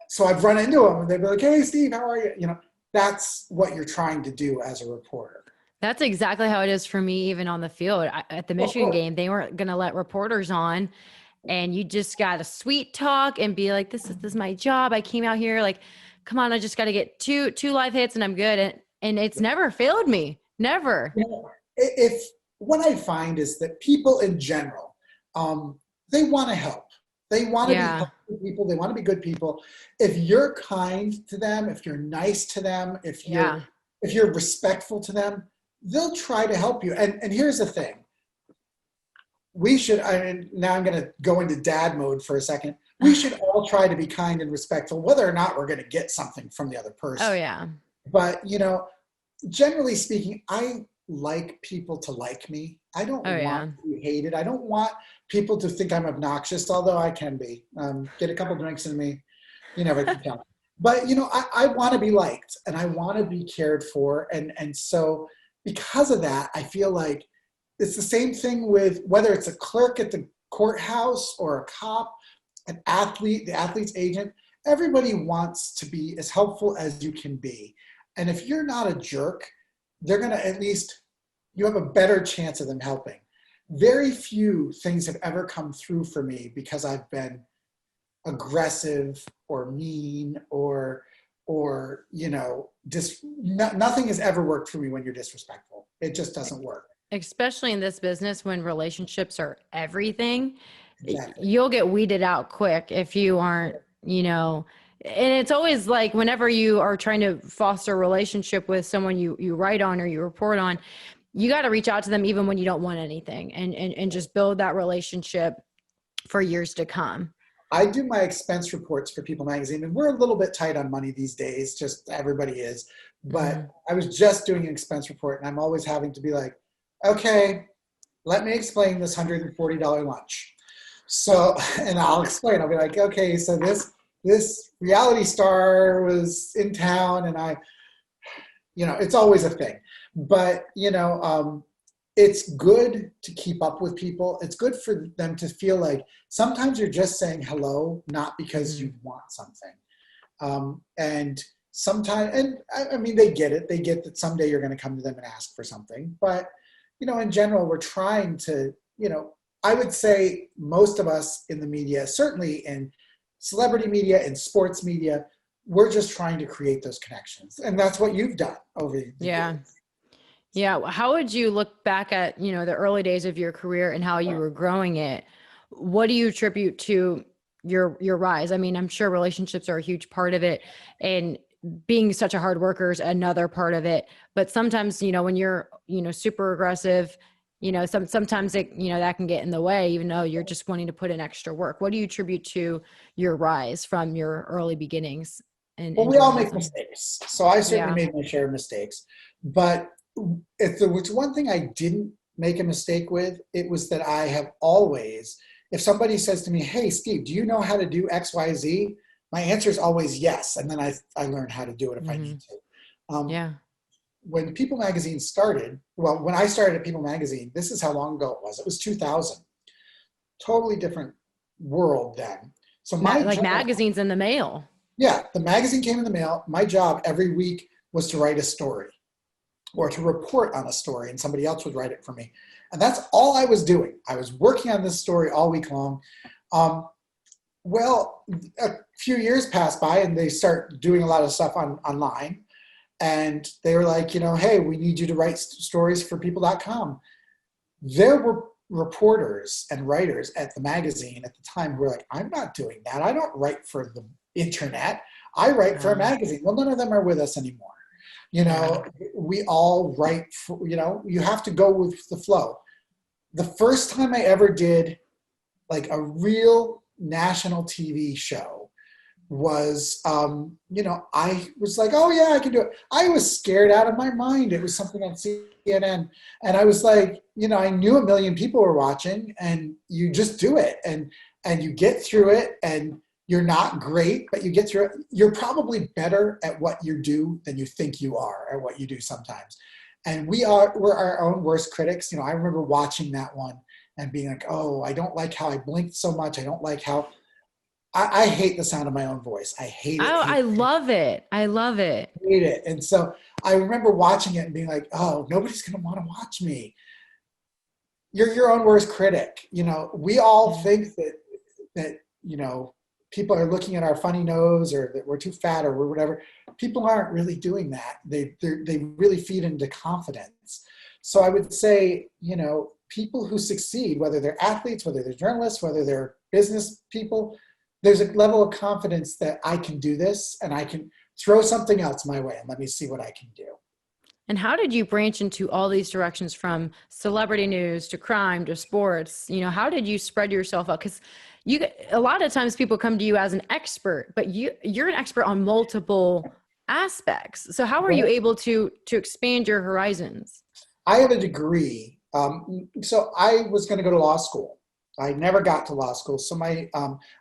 so I've run into them, and they'd be like, "Hey, Steve, how are you?" That's what you're trying to do as a reporter. That's exactly how it is for me, even on the field. At the Michigan game, they weren't going to let reporters on, and you just got to sweet talk and be like, this is my job. I came out here like, come on, I just got to get two live hits and I'm good. And it's never failed me. Never. What I find is that people in general, they want to help. They want to be helpful people. They want to be good people. If you're kind to them, if you're nice to them, if you're respectful to them, they'll try to help you. And here's the thing. Now I'm going to go into dad mode for a second. We should all try to be kind and respectful, whether or not we're going to get something from the other person. Oh, yeah. But, generally speaking, I like people to like me. I don't want to be hated. I don't want people to think I'm obnoxious, although I can be. Get a couple drinks in me. You never can tell. But, I want to be liked and I want to be cared for. And so because of that, I feel like it's the same thing with whether it's a clerk at the courthouse or a cop, an athlete, the athlete's agent. Everybody wants to be as helpful as you can be. And if you're not a jerk, they're going to you have a better chance of them helping. Very few things have ever come through for me because I've been aggressive or mean or nothing has ever worked for me when you're disrespectful. It just doesn't work. Especially in this business when relationships are everything. Exactly. You'll get weeded out quick if you aren't, and it's always like whenever you are trying to foster a relationship with someone you write on or you report on, you got to reach out to them even when you don't want anything and just build that relationship for years to come. I do my expense reports for People Magazine, and we're a little bit tight on money these days, just everybody is. But I was just doing an expense report, and I'm always having to be like, okay, let me explain this $140 lunch. So, and I'll explain. I'll be like, okay, so this reality star was in town, and it's always a thing. But, it's good to keep up with people. It's good for them to feel like sometimes you're just saying hello, not because you want something. And sometimes, I mean, they get it. They get that someday you're going to come to them and ask for something. But, in general, we're trying to, I would say most of us in the media, certainly in celebrity media and sports media, we're just trying to create those connections. And that's what you've done over the years. Yeah. How would you look back at, the early days of your career and how you were growing it? What do you attribute to your rise? I mean, I'm sure relationships are a huge part of it, and being such a hard worker is another part of it. But sometimes, when you're, super aggressive, sometimes it, that can get in the way, even though you're just wanting to put in extra work. What do you attribute to your rise from your early beginnings? Well, we all make mistakes. So I certainly made my share of mistakes. But if there was one thing I didn't make a mistake with, it was that I have always, if somebody says to me, hey, Steve, do you know how to do X, Y, Z? My answer is always yes. And then I learn how to do it if I need to. When People Magazine started, when I started at People Magazine, this is how long ago it was. It was 2000. Totally different world then. So magazines in the mail. Yeah, the magazine came in the mail. My job every week was to write a story or to report on a story, and somebody else would write it for me. And that's all I was doing. I was working on this story all week long. Well, a few years passed by, and they start doing a lot of stuff online. And they were like, hey, we need you to write stories for people.com. there were reporters and writers at the magazine at the time who were like, I'm not doing that. I don't write for the internet. I write for a magazine. Well, none of them are with us anymore. You know, we all write for, you know, you have to go with the flow. The first time I ever did like a real national TV show was, you know, I was like, oh yeah, I can do it. I was scared out of my mind. It was something on CNN. And I was like, you know, I knew a million people were watching, and you just do it. And you get through it, and you're not great, but you get through it. You're probably better at what you do than you think you are at what you do sometimes. And we're our own worst critics. You know, I remember watching that one and being like, oh, I don't like how I blinked so much. I don't like how, I hate the sound of my own voice. I hate it. Oh, I love it. I love it. Hate it. And so I remember watching it and being like, oh, nobody's going to want to watch me. You're your own worst critic. You know, we all think that, you know, people are looking at our funny nose, or that we're too fat, or whatever. People aren't really doing that. They really feed into confidence. So I would say, you know, people who succeed, whether they're athletes, whether they're journalists, whether they're business people, there's a level of confidence that I can do this, and I can throw something else my way and let me see what I can do. And how did you branch into all these directions, from celebrity news to crime to sports? You know, how did you spread yourself out? Because a lot of times people come to you as an expert, but you're an expert on multiple aspects. So how are you able to expand your horizons? I have a degree. So I was going to go to law school. I never got to law school. So I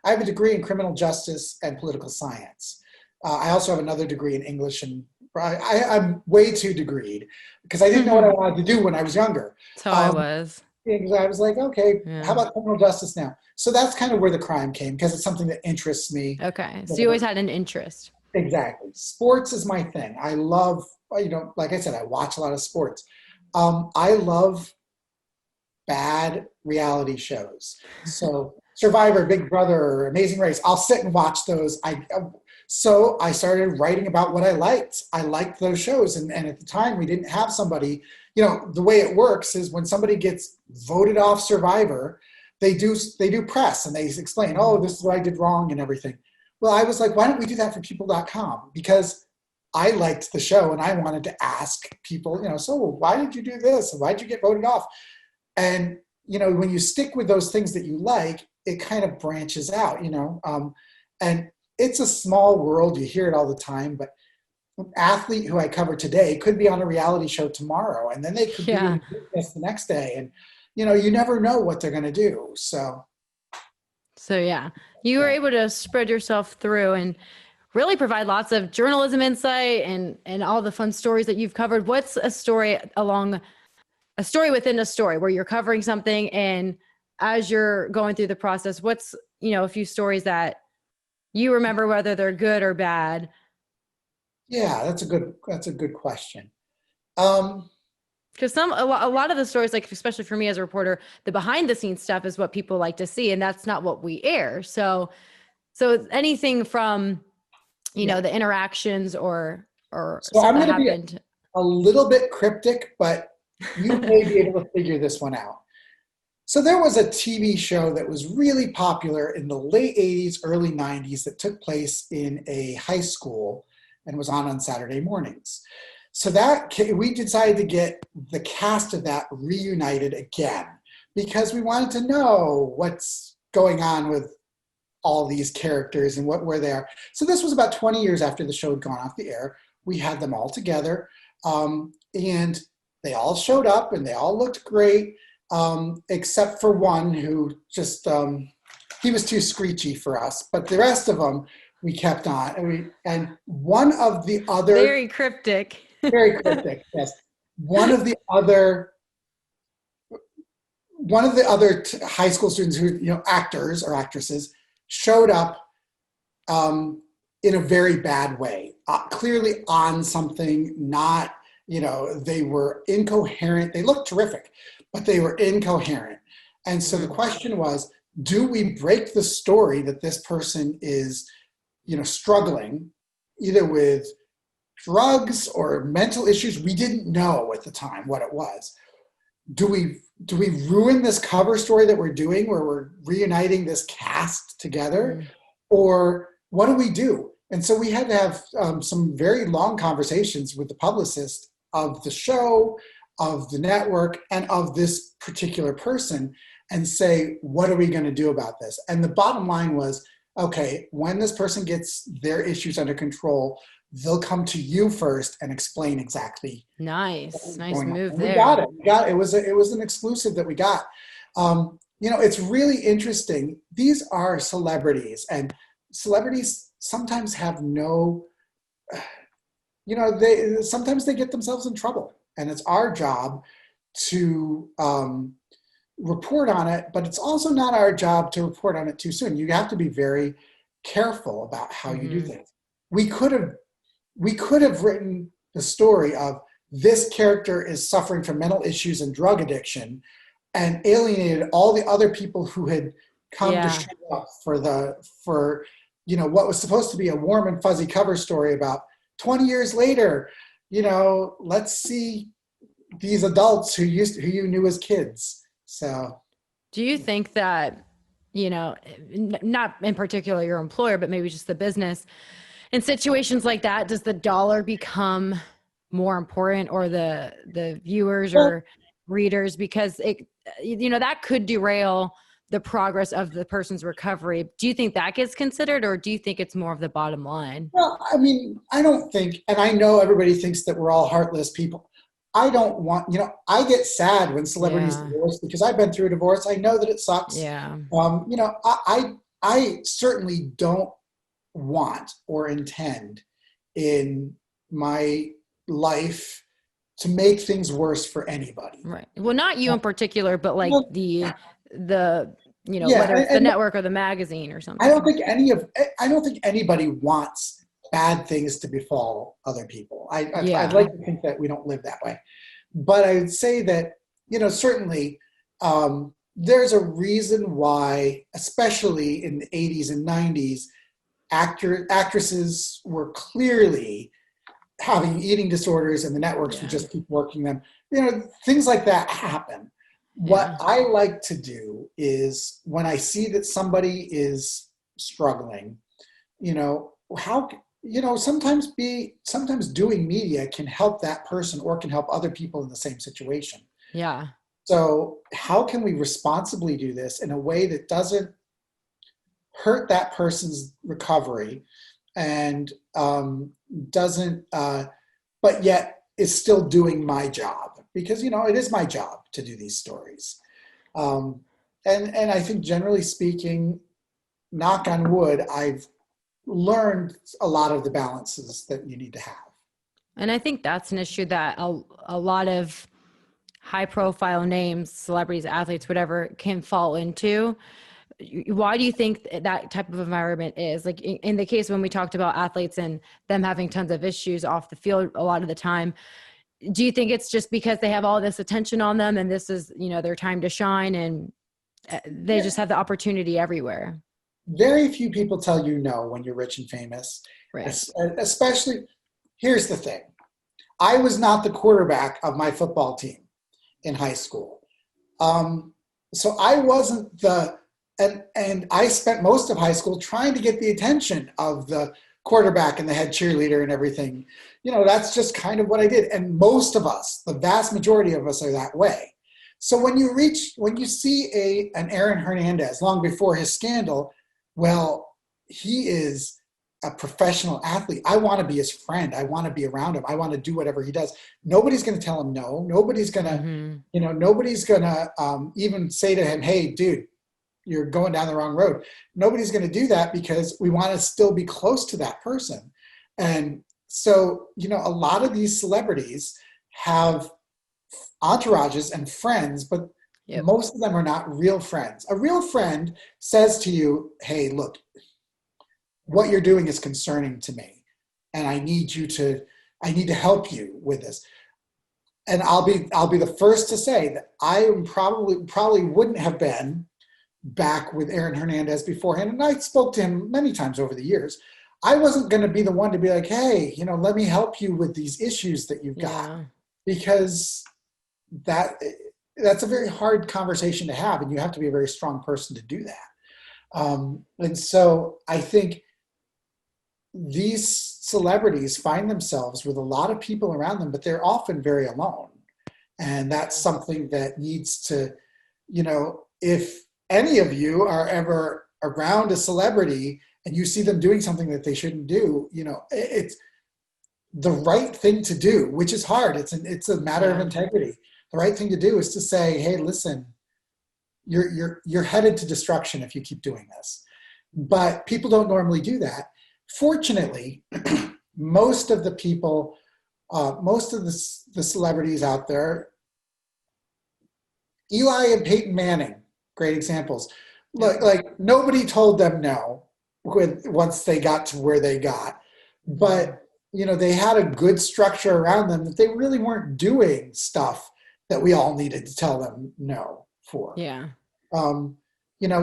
have a degree in criminal justice and political science. I also have another degree in English, and I'm way too degreed because I didn't know what I wanted to do when I was younger. So I was. I was like, okay, how about criminal justice now? So that's kind of where the crime came, because it's something that interests me. Okay. So you always had an interest. Exactly. Sports is my thing. I love, you know, like I said, I watch a lot of sports. I love bad reality shows. So Survivor, Big Brother, Amazing Race, I'll sit and watch those. So I started writing about what I liked. I liked those shows. And at the time, we didn't have somebody, you know, the way it works is when somebody gets voted off Survivor, they do press and they explain, oh, this is what I did wrong and everything. Well, I was like, why don't we do that for people.com? Because I liked the show and I wanted to ask people, you know, so why did you do this? Why did you get voted off? And, you know, when you stick with those things that you like, it kind of branches out, you know, and it's a small world. You hear it all the time, but an athlete who I cover today could be on a reality show tomorrow, and then they could be doing business the next day. And, you know, you never know what they're going to do. So yeah, you were able to spread yourself through and really provide lots of journalism insight and all the fun stories that you've covered. What's a story within a story where you're covering something, and as you're going through the process, what's, you know, a few stories that you remember, whether they're good or bad? Yeah, that's a good question. Because a lot of the stories, like especially for me as a reporter, the behind the scenes stuff is what people like to see, and that's not what we air. So anything from, you know, the interactions or so something I'm that going to happened. be a little bit cryptic, but you may be able to figure this one out. So there was a TV show that was really popular in the late 80s, early 90s that took place in a high school and was on Saturday mornings. So that we decided to get the cast of that reunited again because we wanted to know what's going on with all these characters and where they are. So this was about 20 years after the show had gone off the air. We had them all together, and they all showed up and they all looked great, except for one who just, he was too screechy for us. But the rest of them, we kept on. And one of the other... Very cryptic. Very cryptic, yes. One of the other high school students who, you know, actors or actresses, showed up in a very bad way, clearly on something, not, you know, they were incoherent. They looked terrific, but they were incoherent. And so the question was, do we break the story that this person is, you know, struggling either with drugs or mental issues? We didn't know at the time what it was. do we ruin this cover story that we're doing where we're reuniting this cast together, or what do we do? And so we had to have some very long conversations with the publicist of the show, of the network, and of this particular person, and say, what are we going to do about this? And the bottom line was, okay, when this person gets their issues under control, they'll come to you first and explain exactly. Nice move on. there. We got it. It was an exclusive that we got. It's really interesting. These are celebrities, and celebrities sometimes have no, sometimes they get themselves in trouble, and it's our job to report on it, but it's also not our job to report on it too soon. You have to be very careful about how you do things. We could have written the story of this character is suffering from mental issues and drug addiction, and alienated all the other people who had come to show up for what was supposed to be a warm and fuzzy cover story about 20 years later. Let's see these adults who you knew as kids. So, do you think that, not in particular your employer, but maybe just the business, in situations like that, does the dollar become more important, or the viewers or readers? Because that could derail the progress of the person's recovery. Do you think that gets considered, or do you think it's more of the bottom line? Well, I mean, I don't think, and I know everybody thinks that we're all heartless people. I don't want, I get sad when celebrities divorce, because I've been through a divorce. I know that it sucks. Yeah. I certainly don't want or intend in my life to make things worse for anybody. Right. Well, not you in particular, but like whether it's the network or the magazine or something. I don't think anybody wants bad things to befall other people. I'd like to think that we don't live that way. But I would say that, certainly there's a reason why, especially in the 80s and 90s, actresses were clearly having eating disorders, and the networks would just keep working them. Things like that happen. What I like to do is, when I see that somebody is struggling, sometimes doing media can help that person or can help other people in the same situation. Yeah. So how can we responsibly do this in a way that doesn't hurt that person's recovery and doesn't, but yet is still doing my job? Because, it is my job to do these stories. And I think, generally speaking, knock on wood, I've learned a lot of the balances that you need to have. And I think that's an issue that a lot of high profile names, celebrities, athletes, whatever, can fall into. Why do you think that type of environment is? Like in the case when we talked about athletes and them having tons of issues off the field a lot of the time, do you think it's just because they have all this attention on them and this is, their time to shine, and they just have the opportunity everywhere? Very few people tell you no when you're rich and famous. Right. Especially, here's the thing. I was not the quarterback of my football team in high school. So I wasn't and I spent most of high school trying to get the attention of the quarterback and the head cheerleader and everything. That's just kind of what I did. And most of us, the vast majority of us, are that way. So when you see an Aaron Hernandez long before his scandal, well, he is a professional athlete. I want to be his friend. I want to be around him. I want to do whatever he does. Nobody's going to tell him no. Nobody's going to, nobody's going to even say to him, hey, dude, you're going down the wrong road. Nobody's going to do that, because we want to still be close to that person. And so, a lot of these celebrities have entourages and friends, but most of them are not real friends. A real friend says to you, hey, look, what you're doing is concerning to me, and I need to help you with this. And I'll be the first to say that I probably wouldn't have been back with Aaron Hernandez beforehand. And I spoke to him many times over the years. I wasn't going to be the one to be like, hey, let me help you with these issues that you've got, because that's a very hard conversation to have, and you have to be a very strong person to do that. And so I think these celebrities find themselves with a lot of people around them, but they're often very alone. And that's something that needs to, if any of you are ever around a celebrity and you see them doing something that they shouldn't do, it's the right thing to do, which is hard. It's a matter of integrity. The right thing to do is to say, hey, listen, you're headed to destruction if you keep doing this. But people don't normally do that. Fortunately, most of the people, most of the celebrities out there, Eli and Peyton Manning, great examples. Like nobody told them no once they got to where they got. But, they had a good structure around them that they really weren't doing stuff that we all needed to tell them no for. Yeah.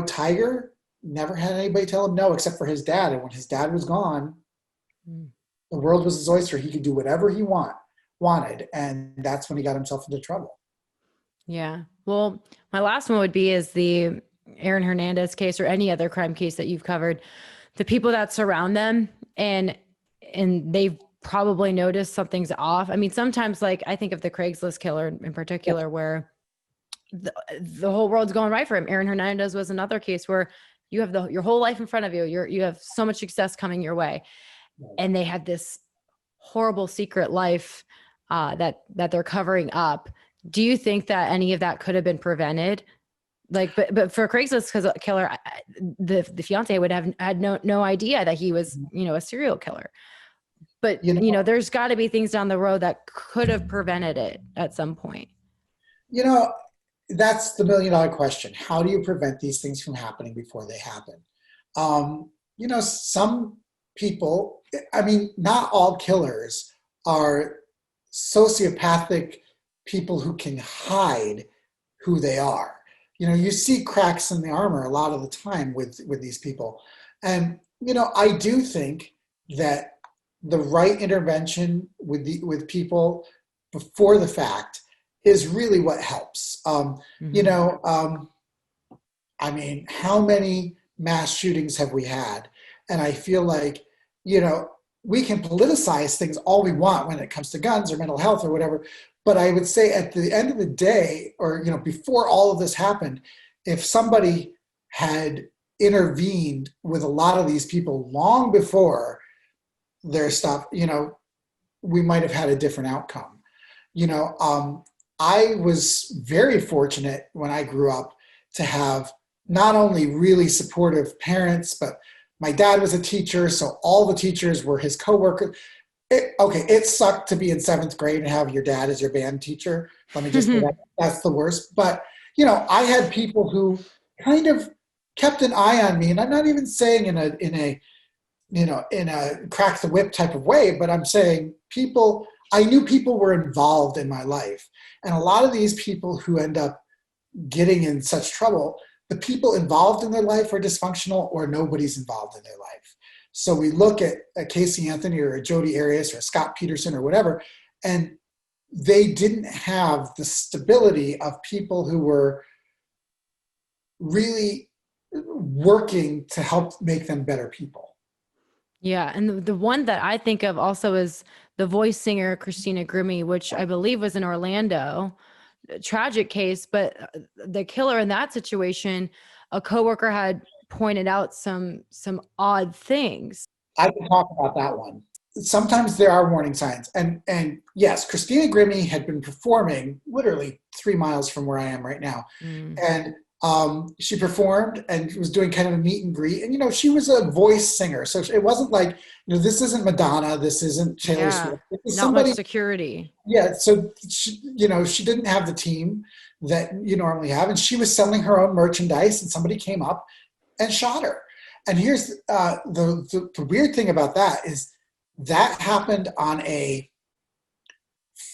Tiger never had anybody tell him no except for his dad. And when his dad was gone, the world was his oyster. He could do whatever he wanted. And that's when he got himself into trouble. Yeah. Well, my last one would be is the Aaron Hernandez case, or any other crime case that you've covered. The people that surround them and they've probably noticed something's off. I mean, sometimes, like, I think of the Craigslist killer in particular, where the whole world's going right for him. Aaron Hernandez was another case where you have your whole life in front of you. You have so much success coming your way. And they had this horrible secret life that they're covering up. Do you think that any of that could have been prevented? Like, but for Craigslist killer, the fiance would have had no idea that he was, a serial killer. But, there's got to be things down the road that could have prevented it at some point. That's the $1 million question. How do you prevent these things from happening before they happen? Some people, not all killers are sociopathic people who can hide who they are. You see cracks in the armor a lot of the time with these people. And, I do think that the right intervention with people before the fact is really what helps. How many mass shootings have we had? And I feel like, we can politicize things all we want when it comes to guns or mental health or whatever. But I would say at the end of the day, or, before all of this happened, if somebody had intervened with a lot of these people long before their stuff, we might have had a different outcome. I was very fortunate when I grew up to have not only really supportive parents, but my dad was a teacher, so all the teachers were his coworkers. It sucked to be in 7th grade and have your dad as your band teacher. Let me just say that's the worst. But, I had people who kind of kept an eye on me, and I'm not even saying in a crack the whip type of way, but I'm saying I knew people were involved in my life. And a lot of these people who end up getting in such trouble, the people involved in their life are dysfunctional, or nobody's involved in their life. So we look at a Casey Anthony or a Jodi Arias or a Scott Peterson or whatever, and they didn't have the stability of people who were really working to help make them better people. Yeah. And the one that I think of also is the voice singer, Christina Grimmie, which I believe was in Orlando. A tragic case, but the killer in that situation, a coworker had pointed out some odd things. I can talk about that one. Sometimes there are warning signs. And yes, Christina Grimmie had been performing literally 3 miles from where I am right now. And she performed and was doing kind of a meet and greet. And, she was a voice singer. So it wasn't like, this isn't Madonna. This isn't Taylor Swift. Not much security. Yeah. So, she didn't have the team that you normally have. And she was selling her own merchandise, and somebody came up and shot her. And here's the weird thing about that is that happened on a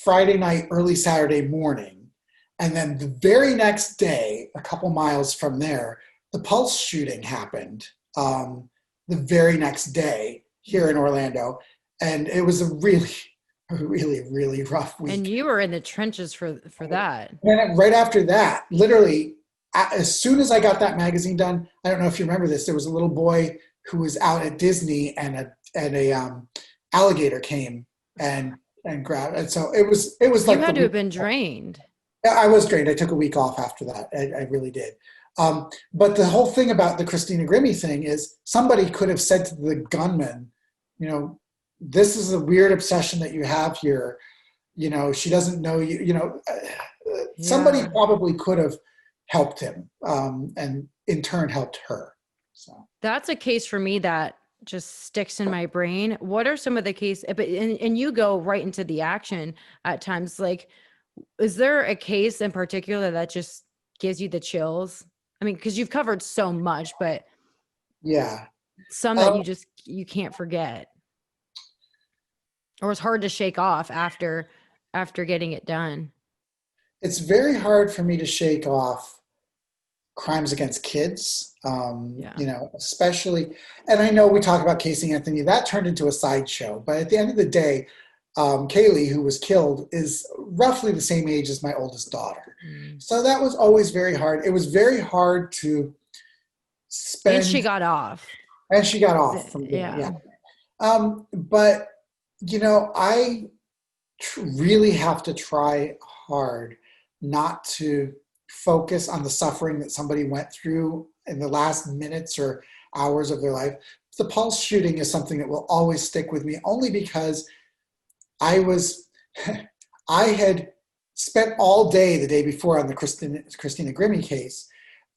Friday night, early Saturday morning. And then the very next day, a couple miles from there, the Pulse shooting happened the very next day here in Orlando. And it was a really, really rough week. And you were in the trenches for that. And then right after that, literally, as soon as I got that magazine done, I don't know if you remember this, there was a little boy who was out at Disney, and a alligator came and grabbed. And so it was like You had to have been drained. I was drained. I took a week off after that. I really did. But the whole thing about the Christina Grimmie thing is somebody could have said to the gunman, this is a weird obsession that you have here. She doesn't know you, somebody probably could have helped him, and in turn helped her. So that's a case for me that just sticks in my brain. What are some of the cases, and you go right into the action at times, like, is there a case in particular that just gives you the chills? I mean, because you've covered so much, but yeah, some that you can't forget, or it's hard to shake off after getting it done. It's very hard for me to shake off crimes against kids, especially, and I know we talk about Casey Anthony, that turned into a sideshow, but at the end of the day, Kaylee, who was killed, is roughly the same age as my oldest daughter. So that was always very hard. It was very hard to spend. And she got off. From doing, yeah. But, I really have to try hard not to focus on the suffering that somebody went through in the last minutes or hours of their life. The Pulse shooting is something that will always stick with me, only because I had spent all day the day before on the Christina Grimmie case.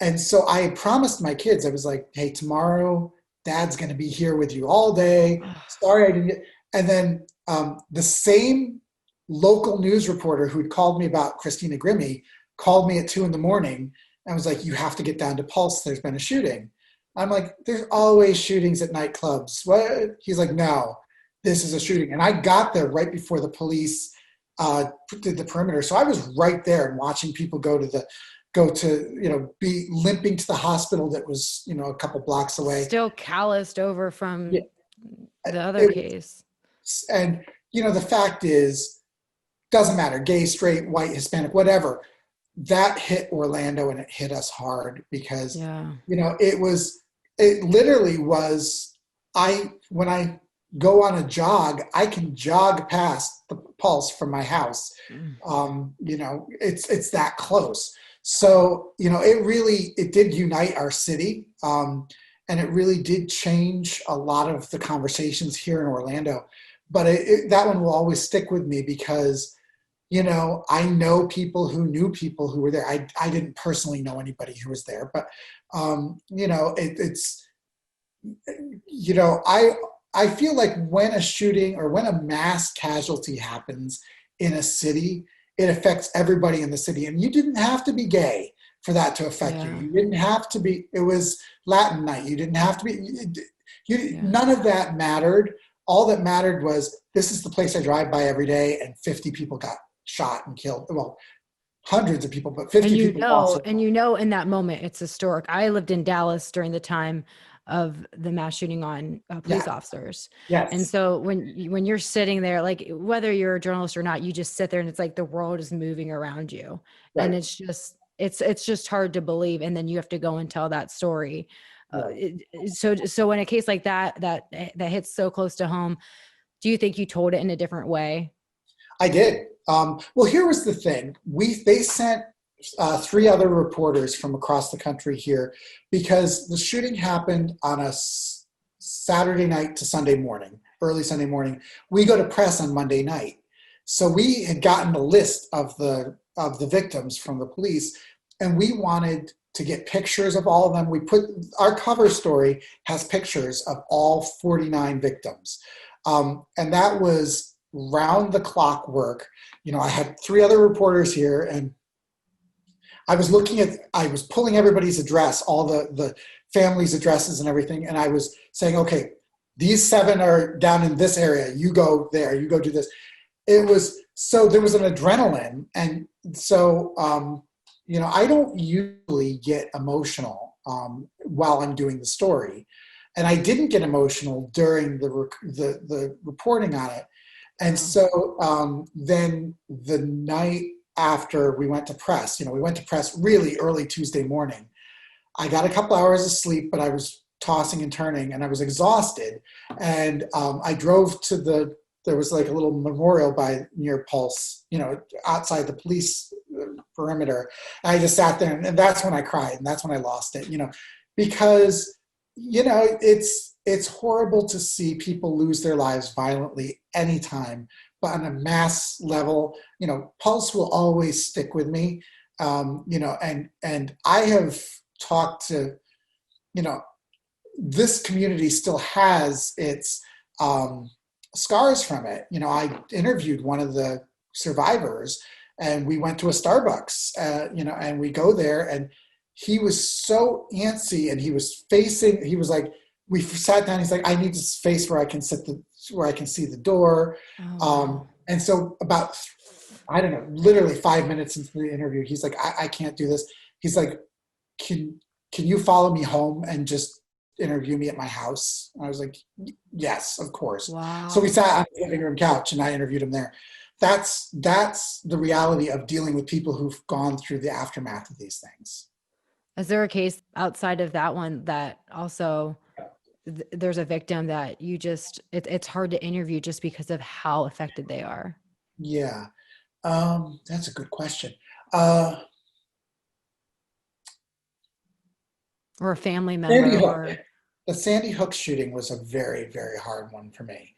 And so I promised my kids, I was like, hey, tomorrow Dad's going to be here with you all day. Sorry I didn't get. And then the same local news reporter who'd called me about Christina Grimmie called me at 2 a.m. and was like, you have to get down to Pulse. There's been a shooting. I'm like, there's always shootings at nightclubs. What? He's like, no, this is a shooting. And I got there right before the police did the perimeter. So I was right there and watching people be limping to the hospital that was, a couple blocks away. Still calloused over from the other case. And, the fact is, doesn't matter, gay, straight, white, Hispanic, whatever. That hit Orlando, and it hit us hard because, it literally was, when I go on a jog, I can jog past the Pulse from my house. It's that close. So, it did unite our city. And it really did change a lot of the conversations here in Orlando. But that one will always stick with me because, I know people who knew people who were there. I didn't personally know anybody who was there, but, I feel like when a shooting or when a mass casualty happens in a city, it affects everybody in the city. And you didn't have to be gay for that to affect you. You didn't have to be, it was Latin night. You didn't have to be, none of that mattered. All that mattered was, this is the place I drive by every day, and 50 people got shot and killed. Well, hundreds of people, but 50 people. And in that moment, it's historic. I lived in Dallas during the time of the mass shooting on police officers. Yes. And so when you're sitting there, like, whether you're a journalist or not, you just sit there and it's like the world is moving around you. Right. And it's just hard to believe. And then you have to go and tell that story. So in a case like that hits so close to home, do you think you told it in a different way? I did. Well, here was the thing. They sent 3 other reporters from across the country here because the shooting happened on a Saturday night to Sunday morning, early Sunday morning. We go to press on Monday night. So we had gotten a list of the victims from the police, and we wanted to get pictures of all of them. Our cover story has pictures of all 49 victims. And that was round the clock work. I had 3 other reporters here, and I was pulling everybody's address, all the family's addresses and everything. And I was saying, okay, these 7 are down in this area. You go there, you go do this. So there was an adrenaline. And so, I don't usually get emotional while I'm doing the story. And I didn't get emotional during the reporting on it. And so then the night after we went to press, we went to press really early Tuesday morning. I got a couple hours of sleep, but I was tossing and turning and I was exhausted. And I drove to there was like a little memorial near Pulse, outside the police perimeter. And I just sat there and that's when I cried and that's when I lost it, because, it's horrible to see people lose their lives violently anytime, but on a mass level, Pulse will always stick with me. And I have talked to, this community still has its scars from it. I interviewed one of the survivors and we went to a Starbucks, and we go there and he was so antsy and he was like, we sat down, he's like, I need this space where I can see the door. And so about, I don't know, literally 5 minutes into the interview, he's like, I can't do this. He's like, can you follow me home and just interview me at my house? And I was like, yes, of course. Wow. So we sat on the living room couch and I interviewed him there. That's the reality of dealing with people who've gone through the aftermath of these things. Is there a case outside of that one that also there's a victim that you just, it's hard to interview just because of how affected they are? Yeah. That's a good question. Or a family member. The Sandy Hook shooting was a very, very hard one for me.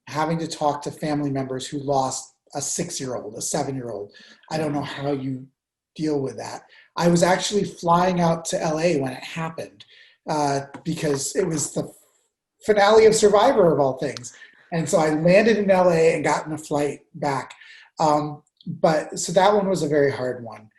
Having to talk to family members who lost a 6-year-old, a 7-year-old. I don't know how you deal with that. I was actually flying out to LA when it happened, because it was the finale of Survivor of all things. And so I landed in LA and got in a flight back. But so that one was a very hard one.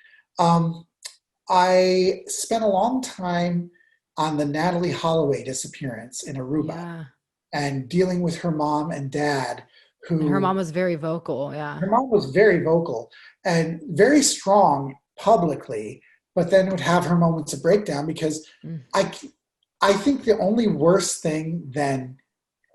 I spent a long time on the Natalie Holloway disappearance in Aruba, and dealing with her mom and dad. Her mom was very vocal. Yeah. Her mom was very vocal and very strong publicly, but then would have her moments of breakdown because I think the only worse thing than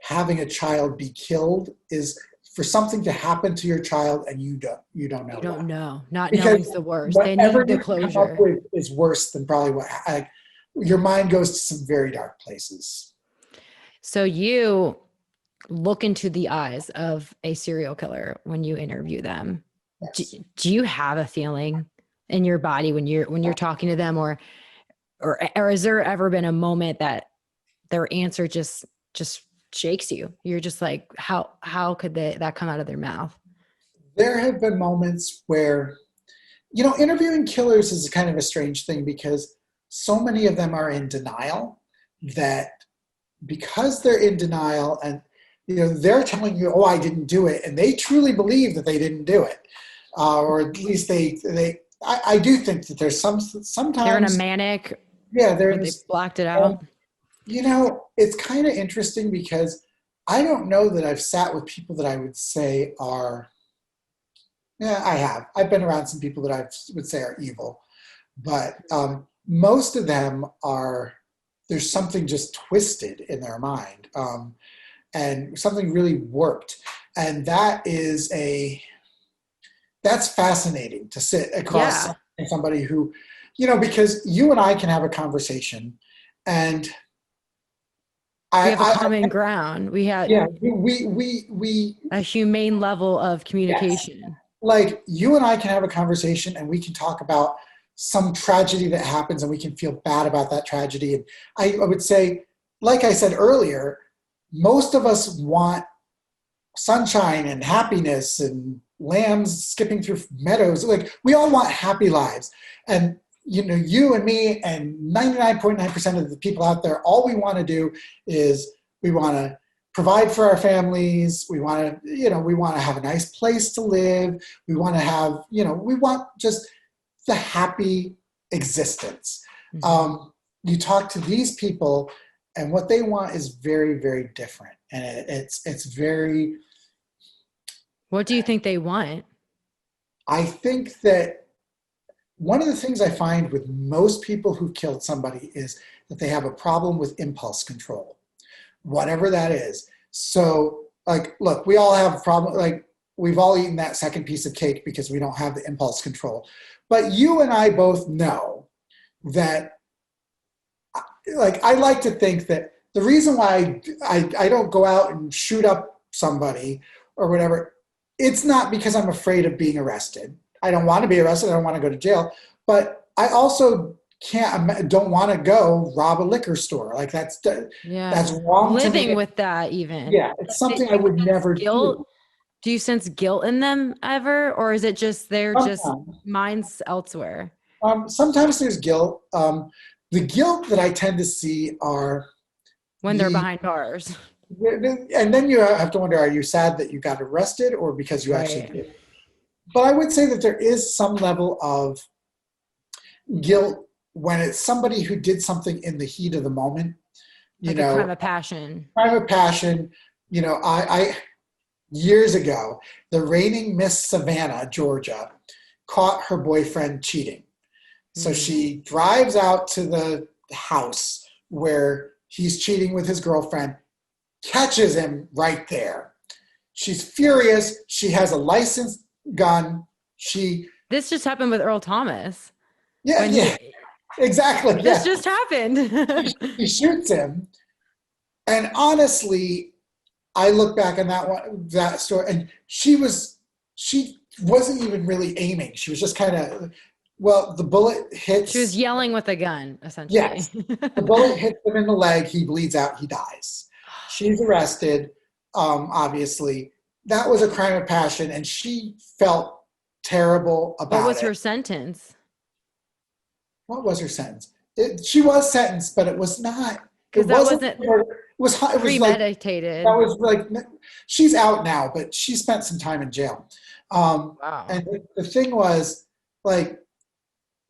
having a child be killed is for something to happen to your child and you don't know. You don't know. Not because knowing's the worst. They need the closure. Is worse than probably your mind goes to some very dark places. So you look into the eyes of a serial killer when you interview them. Yes. Do you have a feeling in your body when you're talking to them, or has there ever been a moment that their answer just shakes you? You're just like, how could that come out of their mouth? There have been moments where, interviewing killers is kind of a strange thing because so many of them are in denial, that because they're in denial and they're telling you, oh, I didn't do it, and they truly believe that they didn't do it, or at least I do think that there's sometimes they're in a manic. Yeah, they blacked it out. It's kind of interesting because I don't know that I've sat with people that I would say are. Yeah, I have. I've been around some people that I would say are evil, but most of them are. There's something just twisted in their mind, and something really warped, and that's fascinating to sit across somebody who, because you and I can have a conversation, and we have a common ground. We have we a humane level of communication. Yes. Like you and I can have a conversation, and we can talk about some tragedy that happens, and we can feel bad about that tragedy. And I would say, like I said earlier, most of us want sunshine and happiness and lambs skipping through meadows. Like we all want happy lives. And you and me and 99.9% of the people out there, all we want to do is we want to provide for our families. We want to have a nice place to live. We want to have, we want just the happy existence. Mm-hmm. You talk to these people and what they want is very, very different. And it's very. What do you think they want? I think that one of the things I find with most people who've killed somebody is that they have a problem with impulse control, whatever that is. So like, look, we all have problems. Like, we've all eaten that second piece of cake because we don't have the impulse control. But you and I both know that, like, I like to think that the reason why I don't go out and shoot up somebody or whatever, it's not because I'm afraid of being arrested. I don't want to be arrested. I don't want to go to jail. But I also don't want to go rob a liquor store. Like, that's wrong. Living with that, even. Yeah, it's something I would never do. Do you sense guilt in them ever, or is it just they're just minds elsewhere? Sometimes there's guilt. The guilt that I tend to see are when they're behind bars. And then you have to wonder, are you sad that you got arrested or because you actually did? But I would say that there is some level of guilt when it's somebody who did something in the heat of the moment. You know, crime of passion. Crime of passion. You know, I years ago, the reigning Miss Savannah, Georgia, caught her boyfriend cheating. So she drives out to the house where he's cheating with his girlfriend, catches him right there. She's furious. She has a licensed gun. This just happened with Earl Thomas. Yeah, exactly. This just happened. He shoots him. And honestly, I look back on that story, and she wasn't even really aiming. She was just kind of, the bullet hits. She was yelling with a gun, essentially. Yes. The bullet hits him in the leg. He bleeds out. He dies. She's arrested, obviously. That was a crime of passion, and she felt terrible about it. What was her sentence? What was her sentence? She was sentenced, but it was not. Because that wasn't it was premeditated. That was like, she's out now, but she spent some time in jail. Wow. And the thing was, like,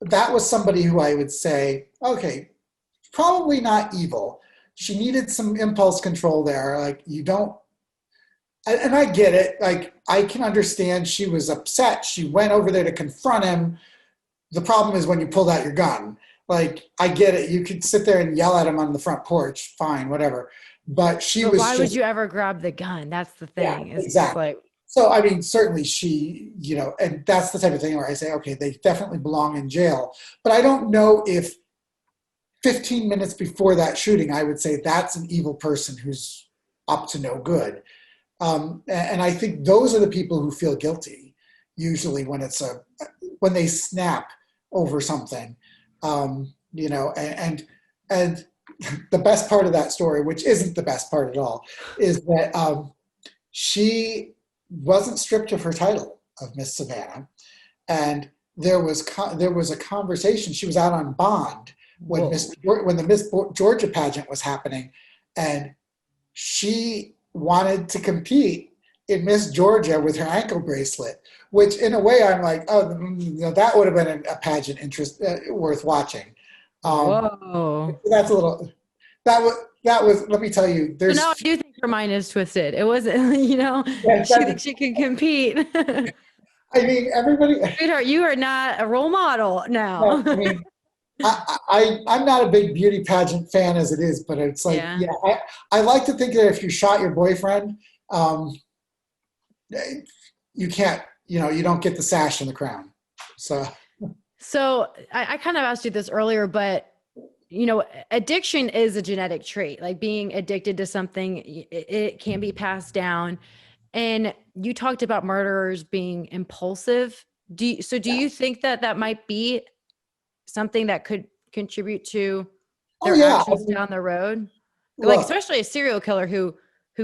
that was somebody who I would say, okay, probably not evil. She needed some impulse control there. Like, you don't, and I get it. Like, I can understand she was upset. She went over there to confront him. The problem is when you pulled out your gun. Like, I get it. You could sit there and yell at him on the front porch. Fine, whatever. But why would you ever grab the gun? That's the thing. Yeah, exactly. So, I mean, certainly she, and that's the type of thing where I say, okay, they definitely belong in jail. But I don't know if 15 minutes before that shooting, I would say that's an evil person who's up to no good. And I think those are the people who feel guilty, usually when when they snap over something, and the best part of that story, which isn't the best part at all, is that she wasn't stripped of her title of Miss Savannah, and there was a conversation. She was out on bond when the Miss Georgia pageant was happening, and she wanted to compete in Miss Georgia with her ankle bracelet, which in a way I'm like, that would have been a pageant interest worth watching. Whoa. That's a little. That was. Let me tell you. So now I do think her mind is twisted. It wasn't, she thinks she can compete. I mean, everybody. Sweetheart, you are not a role model now. I mean, I'm not a big beauty pageant fan as it is, but it's like, I like to think that if you shot your boyfriend, you can't, you don't get the sash and the crown. So I kind of asked you this earlier, but addiction is a genetic trait. Like, being addicted to something, it can be passed down. And you talked about murderers being impulsive. Do you think that might be something that could contribute to their actions down the road? Like, especially a serial killer who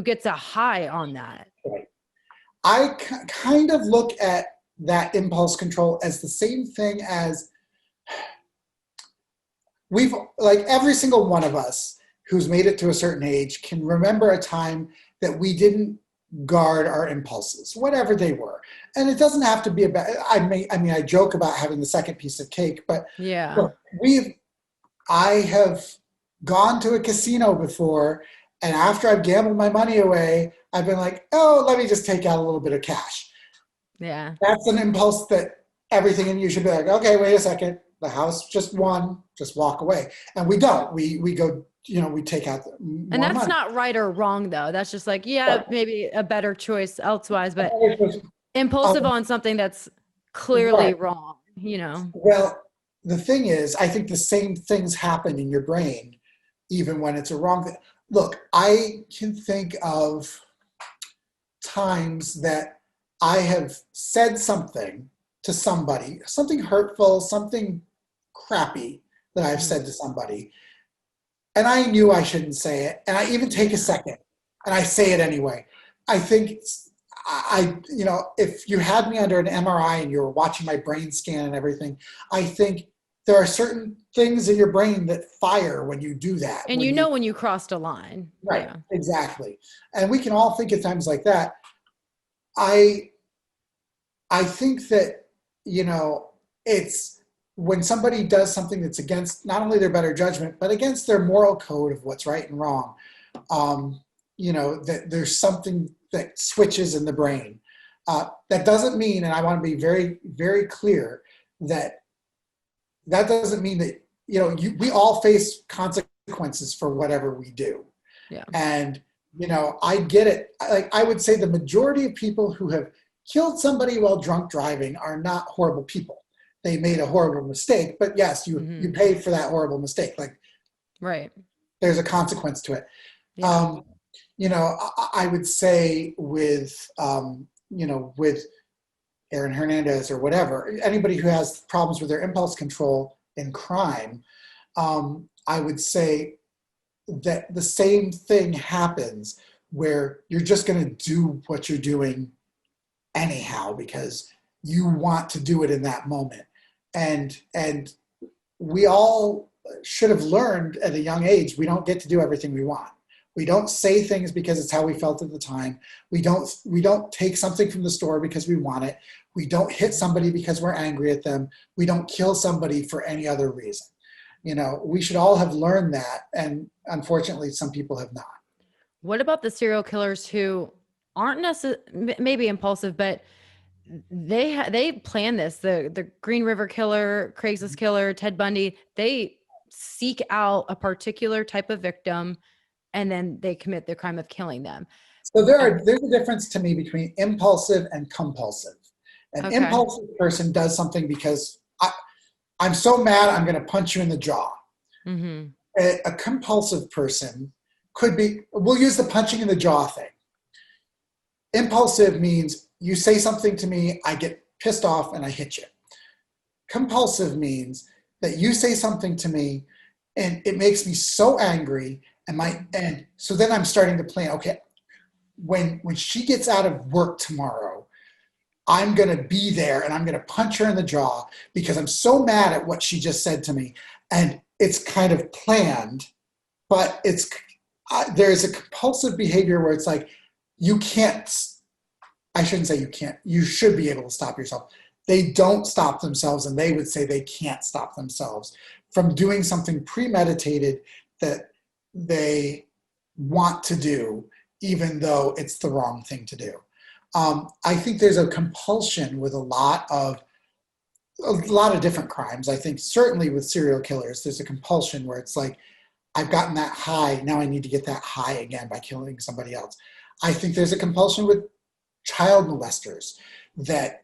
gets a high on that. Right. I kind of look at that impulse control as the same thing as every single one of us who's made it to a certain age can remember a time that we didn't guard our impulses, whatever they were. And it doesn't have to be about, I joke about having the second piece of cake, but look, I have gone to a casino before, and after I've gambled my money away, I've been like, let me just take out a little bit of cash. Yeah. That's an impulse that everything in you should be like, okay, wait a second. The house just won, just walk away. And we don't. We go we take out And more that's money. not right or wrong though. That's just like, yeah, Right. maybe a better choice elsewise, but impulsive Um, on something that's clearly right. wrong, you know? Well, the thing is, I think the same things happen in your brain, even when it's a wrong thing. Look, I can think of times that I have said something to somebody, something hurtful, something crappy that I've Mhm. said to somebody, and I knew I shouldn't say it, and I even take a second and I say it anyway. I think if you had me under an MRI and you were watching my brain scan and everything, I think there are certain things in your brain that fire when you do that. And when you crossed a line. Right, Yeah. exactly. And we can all think of times like that. I I think that, it's when somebody does something that's against not only their better judgment, but against their moral code of what's right and wrong, um, that there's something that switches in the brain. That doesn't mean, and I want to be very, very clear, that that doesn't mean that, we all face consequences for whatever we do. Yeah. And, I get it. Like, I would say the majority of people who have killed somebody while drunk driving are not horrible people. They made a horrible mistake, but yes, you pay for that horrible mistake. Like, Right. there's a consequence to it. Yeah. I would say with Aaron Hernandez or whatever, anybody who has problems with their impulse control in crime, I would say that the same thing happens where you're just going to do what you're doing anyhow because you want to do it in that moment. And we all should have learned at a young age, we don't get to do everything we want. We don't say things because it's how we felt at the time. We don't take something from the store because we want it. We don't hit somebody because we're angry at them. We don't kill somebody for any other reason. We should all have learned that, and unfortunately some people have not. What about the serial killers who aren't necessarily maybe impulsive, but they plan this? The Green River Killer, Craigslist Killer, Ted Bundy, they seek out a particular type of victim and then they commit the crime of killing them. So there's a difference to me between impulsive and compulsive. An Okay. impulsive person does something because I'm so mad I'm going to punch you in the jaw. Mm-hmm. A compulsive person could be, we'll use the punching in the jaw thing. Impulsive means you say something to me, I get pissed off and I hit you. Compulsive means that you say something to me and it makes me so angry and so then I'm starting to plan, okay, when she gets out of work tomorrow, I'm going to be there and I'm going to punch her in the jaw because I'm so mad at what she just said to me. And it's kind of planned, but there's a compulsive behavior where it's like, you can't, I shouldn't say you can't, you should be able to stop yourself. They don't stop themselves, and they would say they can't stop themselves from doing something premeditated that they want to do, even though it's the wrong thing to do. I think there's a compulsion with a lot of different crimes. I think certainly with serial killers, there's a compulsion where it's like, I've gotten that high, now I need to get that high again by killing somebody else. I think there's a compulsion with child molesters that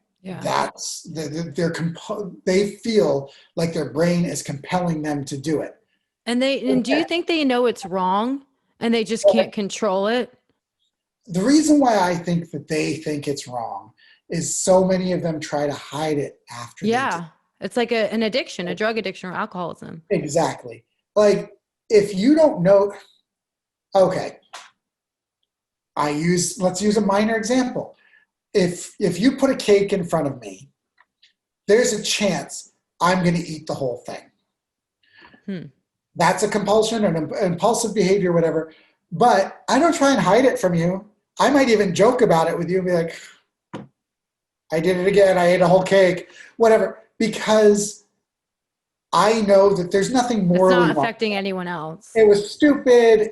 they feel like their brain is compelling them to do it. And do you think they know it's wrong and they just can't control it? The reason why I think that they think it's wrong is so many of them try to hide it after they do. It's like an addiction, a drug addiction or alcoholism. Exactly. Like, if you don't know, okay, let's use a minor example. If you put a cake in front of me, there's a chance I'm going to eat the whole thing. That's a compulsion or an impulsive behavior, whatever. But I don't try and hide it from you. I might even joke about it with you and be like, I did it again. I ate a whole cake, whatever, because I know that there's nothing morally wrong. It's not affecting anyone else. It was stupid.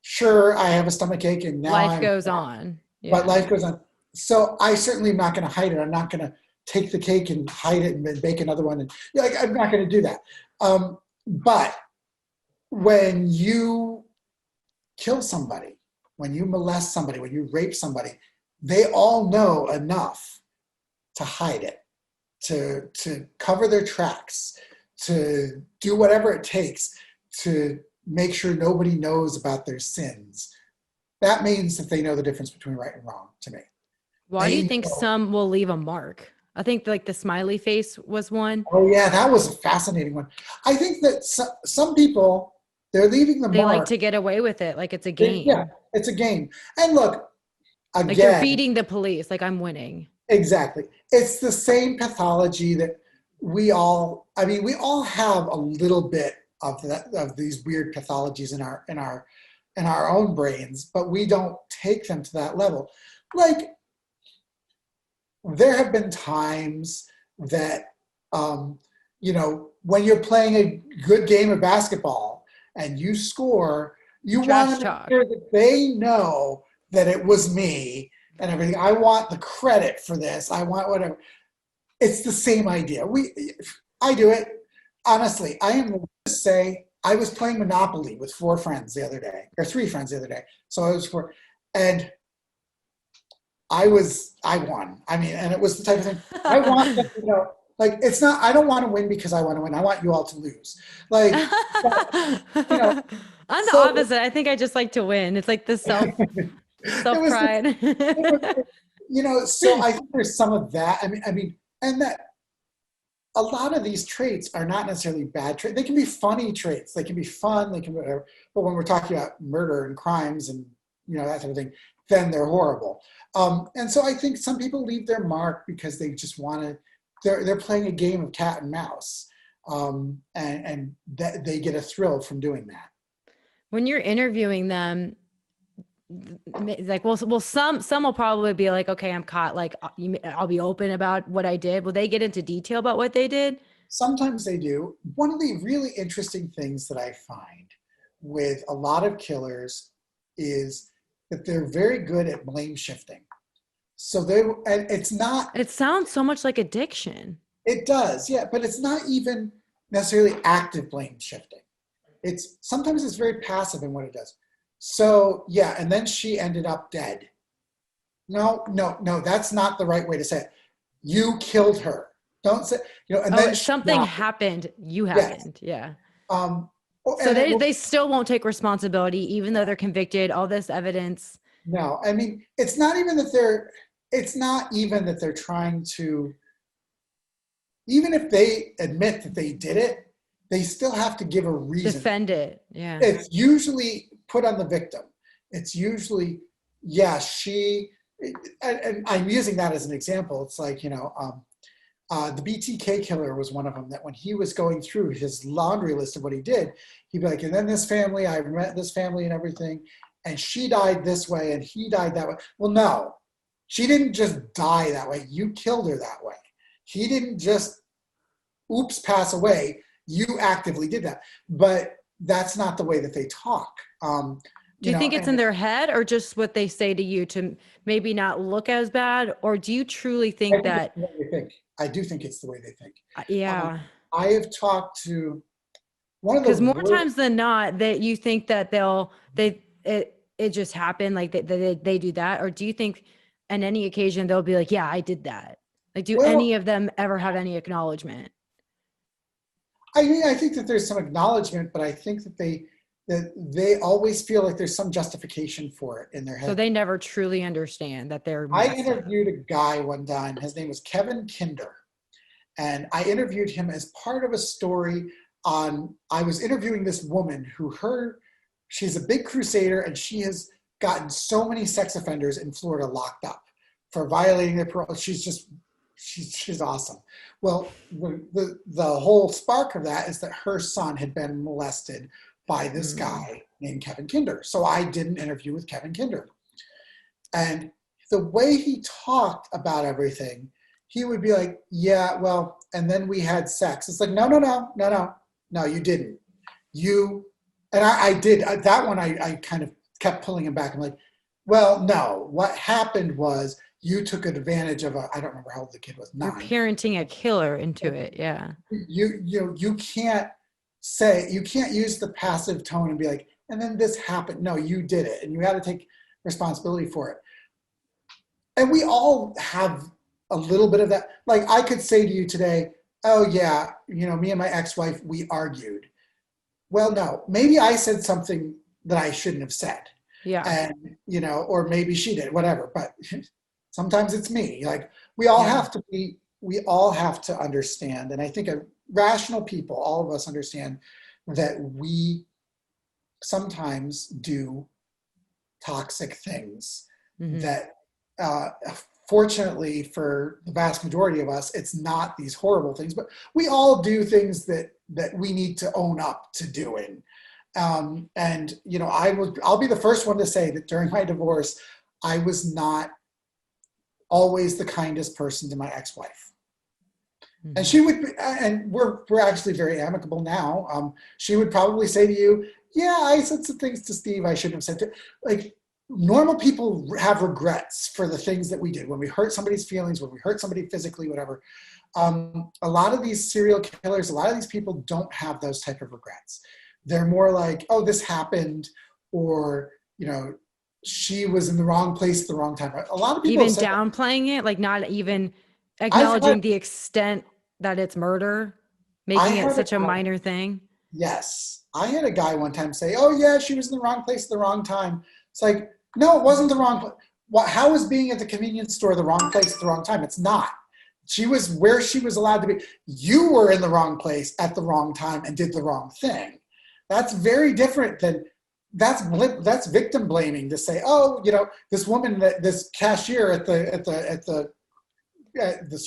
Sure, I have a stomachache and now life goes on. Yeah. But life goes on. So I certainly am not going to hide it. I'm not going to take the cake and hide it and then bake another one. And I'm not going to do that. But when you kill somebody, when you molest somebody, when you rape somebody, they all know enough to hide it, to cover their tracks, to do whatever it takes to make sure nobody knows about their sins. That means that they know the difference between right and wrong to me. Why do you They think know. some will leave a mark? I think like the smiley face was one. Oh yeah, that was a fascinating one. I think that some people, they're leaving the They like mark. to get away with it, like it's a Yeah, game. it's a game. And look, Like they're again, feeding the police, like I'm winning. exactly. It's the same pathology that we all have a little bit of these weird pathologies in our own brains, but we don't take them to that level. Like there have been times that when you're playing a good game of basketball and you score, you want Trash to make talk. sure that they know that it was me and everything. I want the credit for this. I want whatever. It's the same idea. I do it. Honestly, I am going to say I was playing Monopoly with 4 friends the other day, or 3 friends the other day. So I was 4, and I won. I mean, and it was the type of thing I want them to know. Like, it's not, I don't want to win because I want to win. I want you all to lose. Like, but, you know, I'm the so opposite. I think I just like to win. It's like the it self was, pride. it was, so I think there's some of that. And that a lot of these traits are not necessarily bad traits. They can be funny traits. They can be fun. They can be whatever. But when we're talking about murder and crimes and that type of thing, then they're horrible. And so I think some people leave their mark because they just want to. They're playing a game of cat and mouse, and that they get a thrill from doing that. When you're interviewing them, like some will probably be like, okay, I'm caught, like I'll be open about what I did. Will they get into detail about what they did? Sometimes they do. One of the really interesting things that I find with a lot of killers is that they're very good at blame shifting. So and it's not. It sounds so much like addiction. It does, yeah, but it's not even necessarily active blame shifting. Sometimes it's very passive in what it does. So yeah, and then she ended up dead. No, that's not the right way to say it. You killed her. Don't say, and then something happened. You happened. Yes. Yeah. So they still won't take responsibility, even though they're convicted, all this evidence. No, it's not even that they're trying to, even if they admit that they did it, they still have to give a reason. Defend it. Yeah. It's usually put on the victim. It's usually, yeah, and I'm using that as an example. It's like, the BTK killer was one of them, that when he was going through his laundry list of what he did, he'd be like, and then this family, I met this family and everything, and she died this way and he died that way. Well, no, she didn't just die that way. You killed her that way. He didn't just, pass away. You actively did that. But that's not the way that they talk. Do you think it's in their head or just what they say to you to maybe not look as bad? Or do you truly think that? I do think it's the way they think. Yeah. I have talked to one of the, because more times than not that you think that it just happened, like they do that, or do you think on any occasion they'll be like, yeah, I did that? Like, do any of them ever have any acknowledgement? I think that there's some acknowledgement, but I think that they always feel like there's some justification for it in their head. So they never truly understand that they're. I interviewed a guy one time. His name was Kevin Kinder, and I interviewed him as part of a story I was interviewing this woman she's a big crusader, and she has gotten so many sex offenders in Florida locked up for violating their parole. She's awesome. Well, the whole spark of that is that her son had been molested by this guy named Kevin Kinder. So I did an interview with Kevin Kinder. And the way he talked about everything, he would be like, yeah, well, and then we had sex. It's like, no, you didn't. And I did. That one, I kind of kept pulling him back. I'm like, well, no, what happened was you took advantage of I don't remember how old the kid was, 9. You're parenting a killer into it, yeah. You can't you can't use the passive tone and be like, and then this happened. No, you did it, and you got to take responsibility for it. And we all have a little bit of that. Like, I could say to you today, oh yeah, me and my ex-wife, we argued. Well, no, maybe I said something that I shouldn't have said. Yeah. And, or maybe she did, whatever. But sometimes it's me. Like, we all have to understand. And I think rational people, all of us understand that we sometimes do toxic things that, fortunately for the vast majority of us, it's not these horrible things, but we all do things that we need to own up to doing. And I'll be the first one to say that during my divorce, I was not always the kindest person to my ex-wife. And she would, and we're actually very amicable now. She would probably say to you, yeah, I said some things to Steve I shouldn't have said to, like, normal people have regrets for the things that we did when we hurt somebody's feelings, when we hurt somebody physically, whatever. A lot of these serial killers, a lot of these people don't have those type of regrets. They're more like, oh, this happened, or, she was in the wrong place at the wrong time. A lot of people even downplaying it, like not even acknowledging the extent that it's murder, making it such a minor thing. Yes. I had a guy one time say, oh yeah, she was in the wrong place at the wrong time. It's like, no, it wasn't the wrong place. How is being at the convenience store the wrong place at the wrong time? It's not. She was where she was allowed to be. You were in the wrong place at the wrong time and did the wrong thing. That's very different than, that's victim blaming to say, oh, this woman, this cashier at the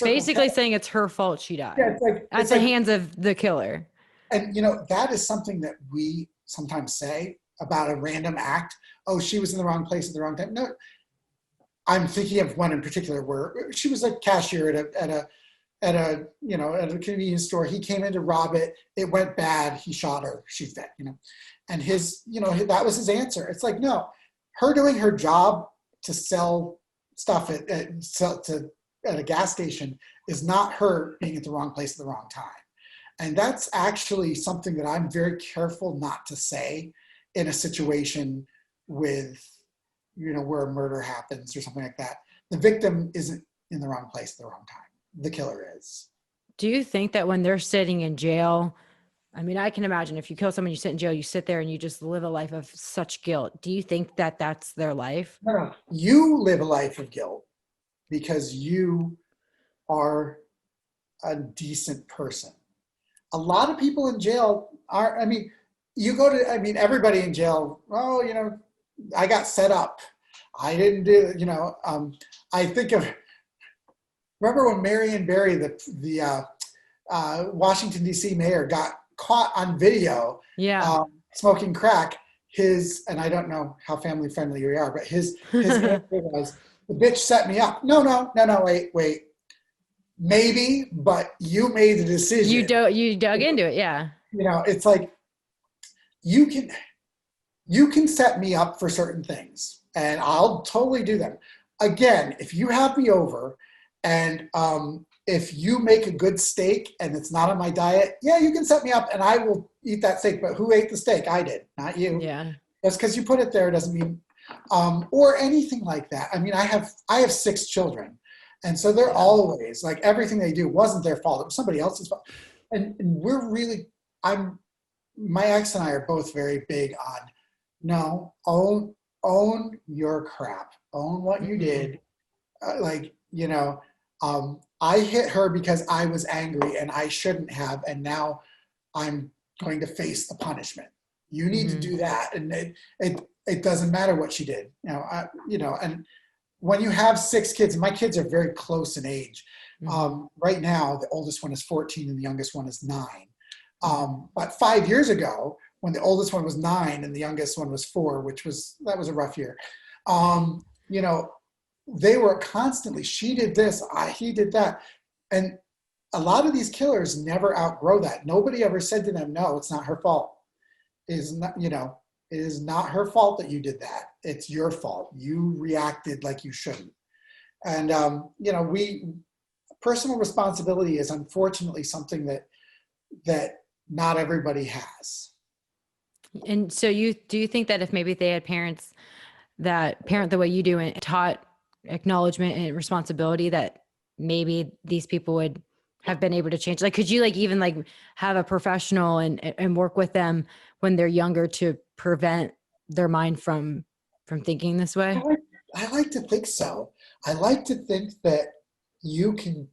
basically saying it's her fault she died. Yeah, at the hands of the killer. And that is something that we sometimes say about a random act. Oh, she was in the wrong place at the wrong time. No, I'm thinking of one in particular where she was a cashier at a convenience store. He came in to rob it. It went bad. He shot her. She's dead. And that was his answer. It's like, no, her doing her job to sell stuff at a gas station is not her being at the wrong place at the wrong time. And that's actually something that I'm very careful not to say in a situation with, where a murder happens or something like that. The victim isn't in the wrong place at the wrong time. The killer is. Do you think that when they're sitting in jail, I mean, I can imagine if you kill someone, you sit in jail, you sit there and you just live a life of such guilt. Do you think that that's their life? No. You live a life of guilt because you are a decent person. A lot of people in jail are, everybody in jail, oh, I got set up. I didn't do, I think of, remember when Marion Barry, the Washington, D.C. mayor, got caught on video smoking crack. And I don't know how family friendly we are, but his answer was, the bitch set me up. No, wait. Maybe, but you made the decision. You dug into it, yeah. It's like you can set me up for certain things, and I'll totally do them. Again, if you have me over, and if you make a good steak and it's not on my diet, yeah, you can set me up, and I will eat that steak. But who ate the steak? I did, not you. Yeah. Just because you put it there doesn't mean, or anything like that. I mean, I have 6 children. And so they're always like, everything they do wasn't their fault. It was somebody else's fault. And we're really, my ex and I are both very big on, no, own your crap, own what you did. I hit her because I was angry and I shouldn't have. And now I'm going to face the punishment. You need to do that. And it doesn't matter what she did, and when you have 6 kids, and my kids are very close in age. Right now, the oldest one is 14 and the youngest one is 9. But 5 years ago, when the oldest one was 9 and the youngest one was 4, that was a rough year. They were constantly, she did this, he did that. And a lot of these killers never outgrow that. Nobody ever said to them, no, it's not her fault. It is not her fault that you did that. It's your fault. You reacted like you shouldn't. And, personal responsibility is unfortunately something that not everybody has. And so do you think that if maybe they had parents that parent the way you do and taught acknowledgement and responsibility, that maybe these people would have been able to change? Like, could you like even like have a professional and work with them when they're younger to prevent their mind from thinking this I way? like, I like to think so. I like to think that you can,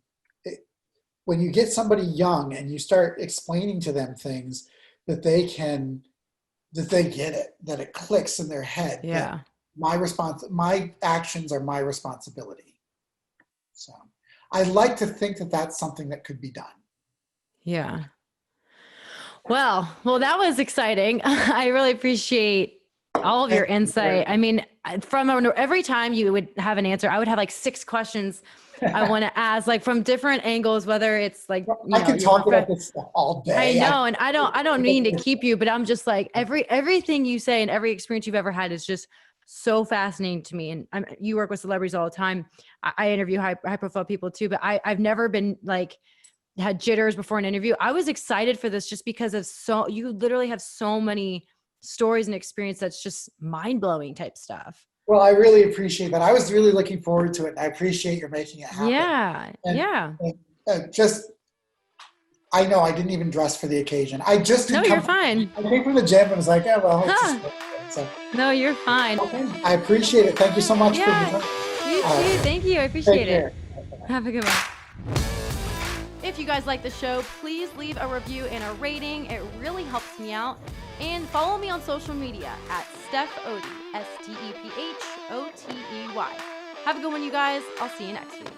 when you get somebody young and you start explaining to them things, that they can, that they get it, that it clicks in their head, that Yeah. my actions are my responsibility. So I like to think that that's something that could be done. Yeah. Well, that was exciting. I really appreciate all of your Thank you insight. very I mean, every time you would have an answer, I would have like 6 questions I much. want to ask, like from different angles, whether it's like, I could your talk about prof. this stuff all I day. know, and I don't mean to keep you, but I'm just like everything you say and every experience you've ever had is just so fascinating to me. And you work with celebrities all the time. I interview high profile people too, but I've never been like had jitters before an interview. I was excited for this just because of you literally have so many stories and experience that's just mind blowing type stuff. Well, I really appreciate that. I was really looking forward to it, and I appreciate your making it happen. Yeah, And, yeah. and just, I know I didn't even dress for the occasion. I just No, didn't you're come. fine. I came from the gym and was like, yeah, well, it's just. Huh. So, No, you're fine. okay, I appreciate it. Thank you so much for your Yeah, time. you All too. right, Thank you. I take appreciate it. care. Have a good one. If you guys like the show, please leave a review and a rating. It really helps me out. And follow me on social media at Steph Odie, STEPHOTEY. Have a good one, you guys. I'll see you next week.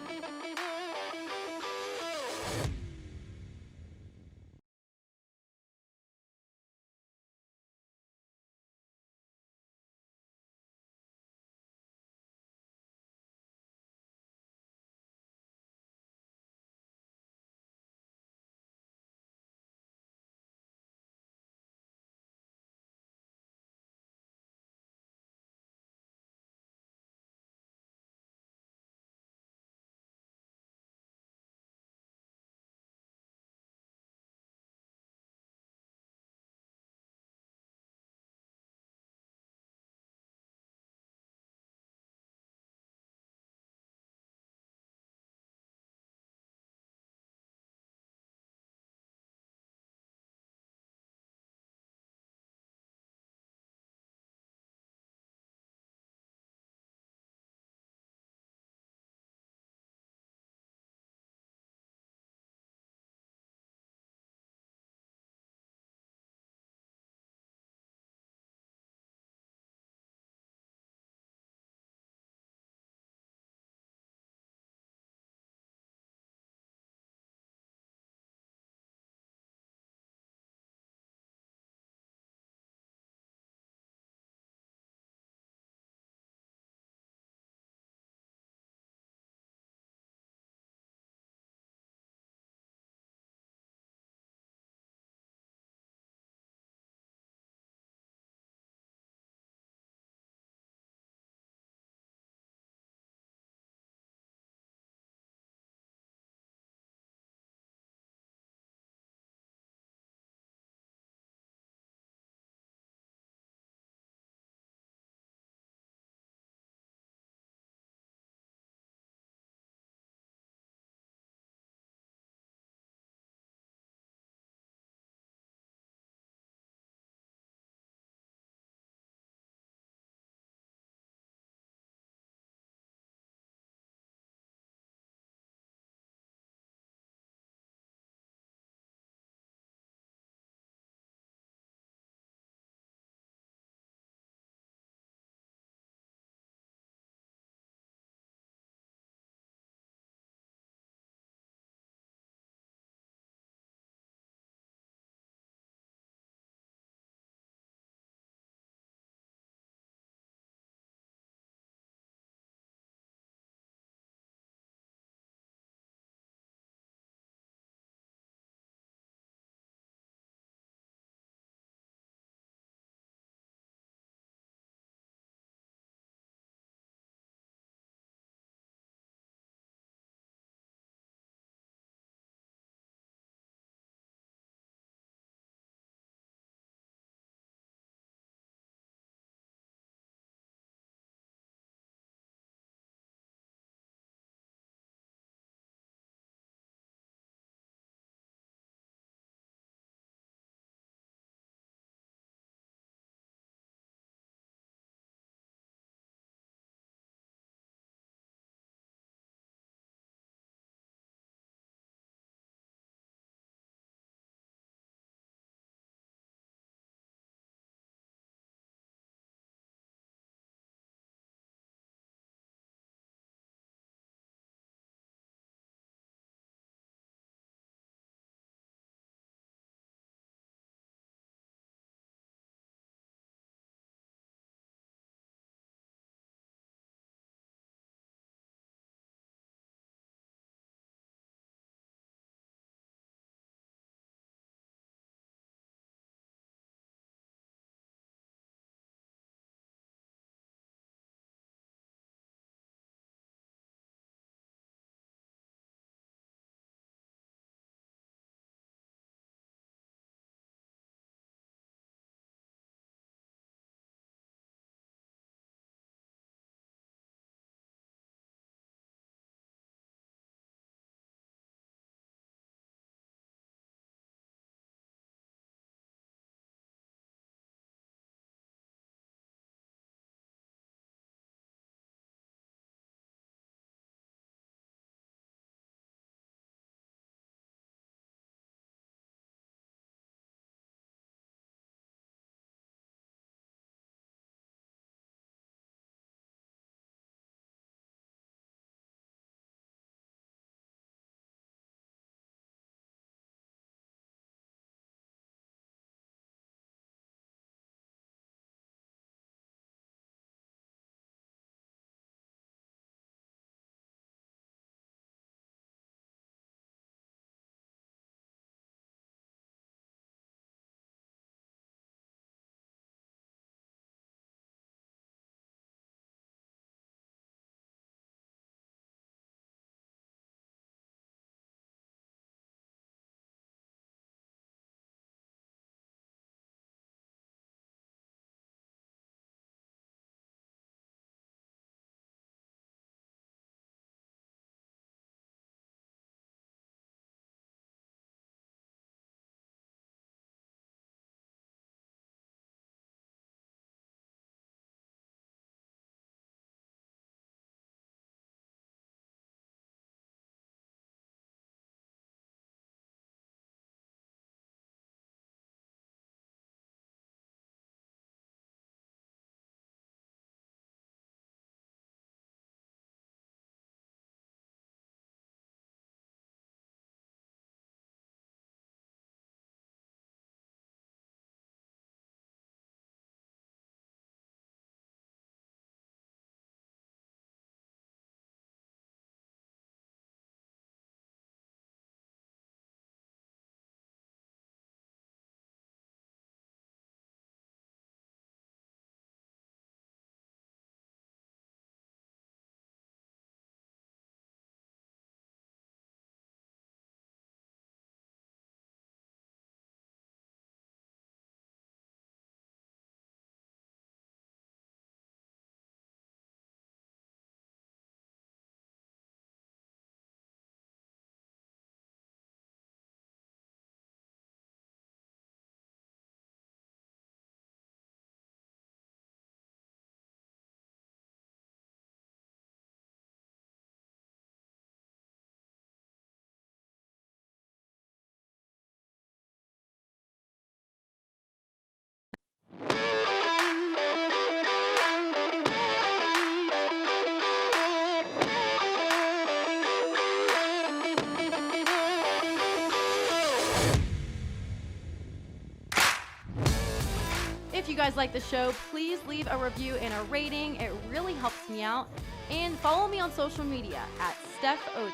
If you guys like the show, please leave a review and a rating. It really helps me out. And follow me on social media at Steph Otey,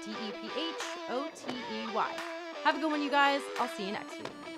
STEPHOTEY. Have a good one, you guys. I'll see you next week.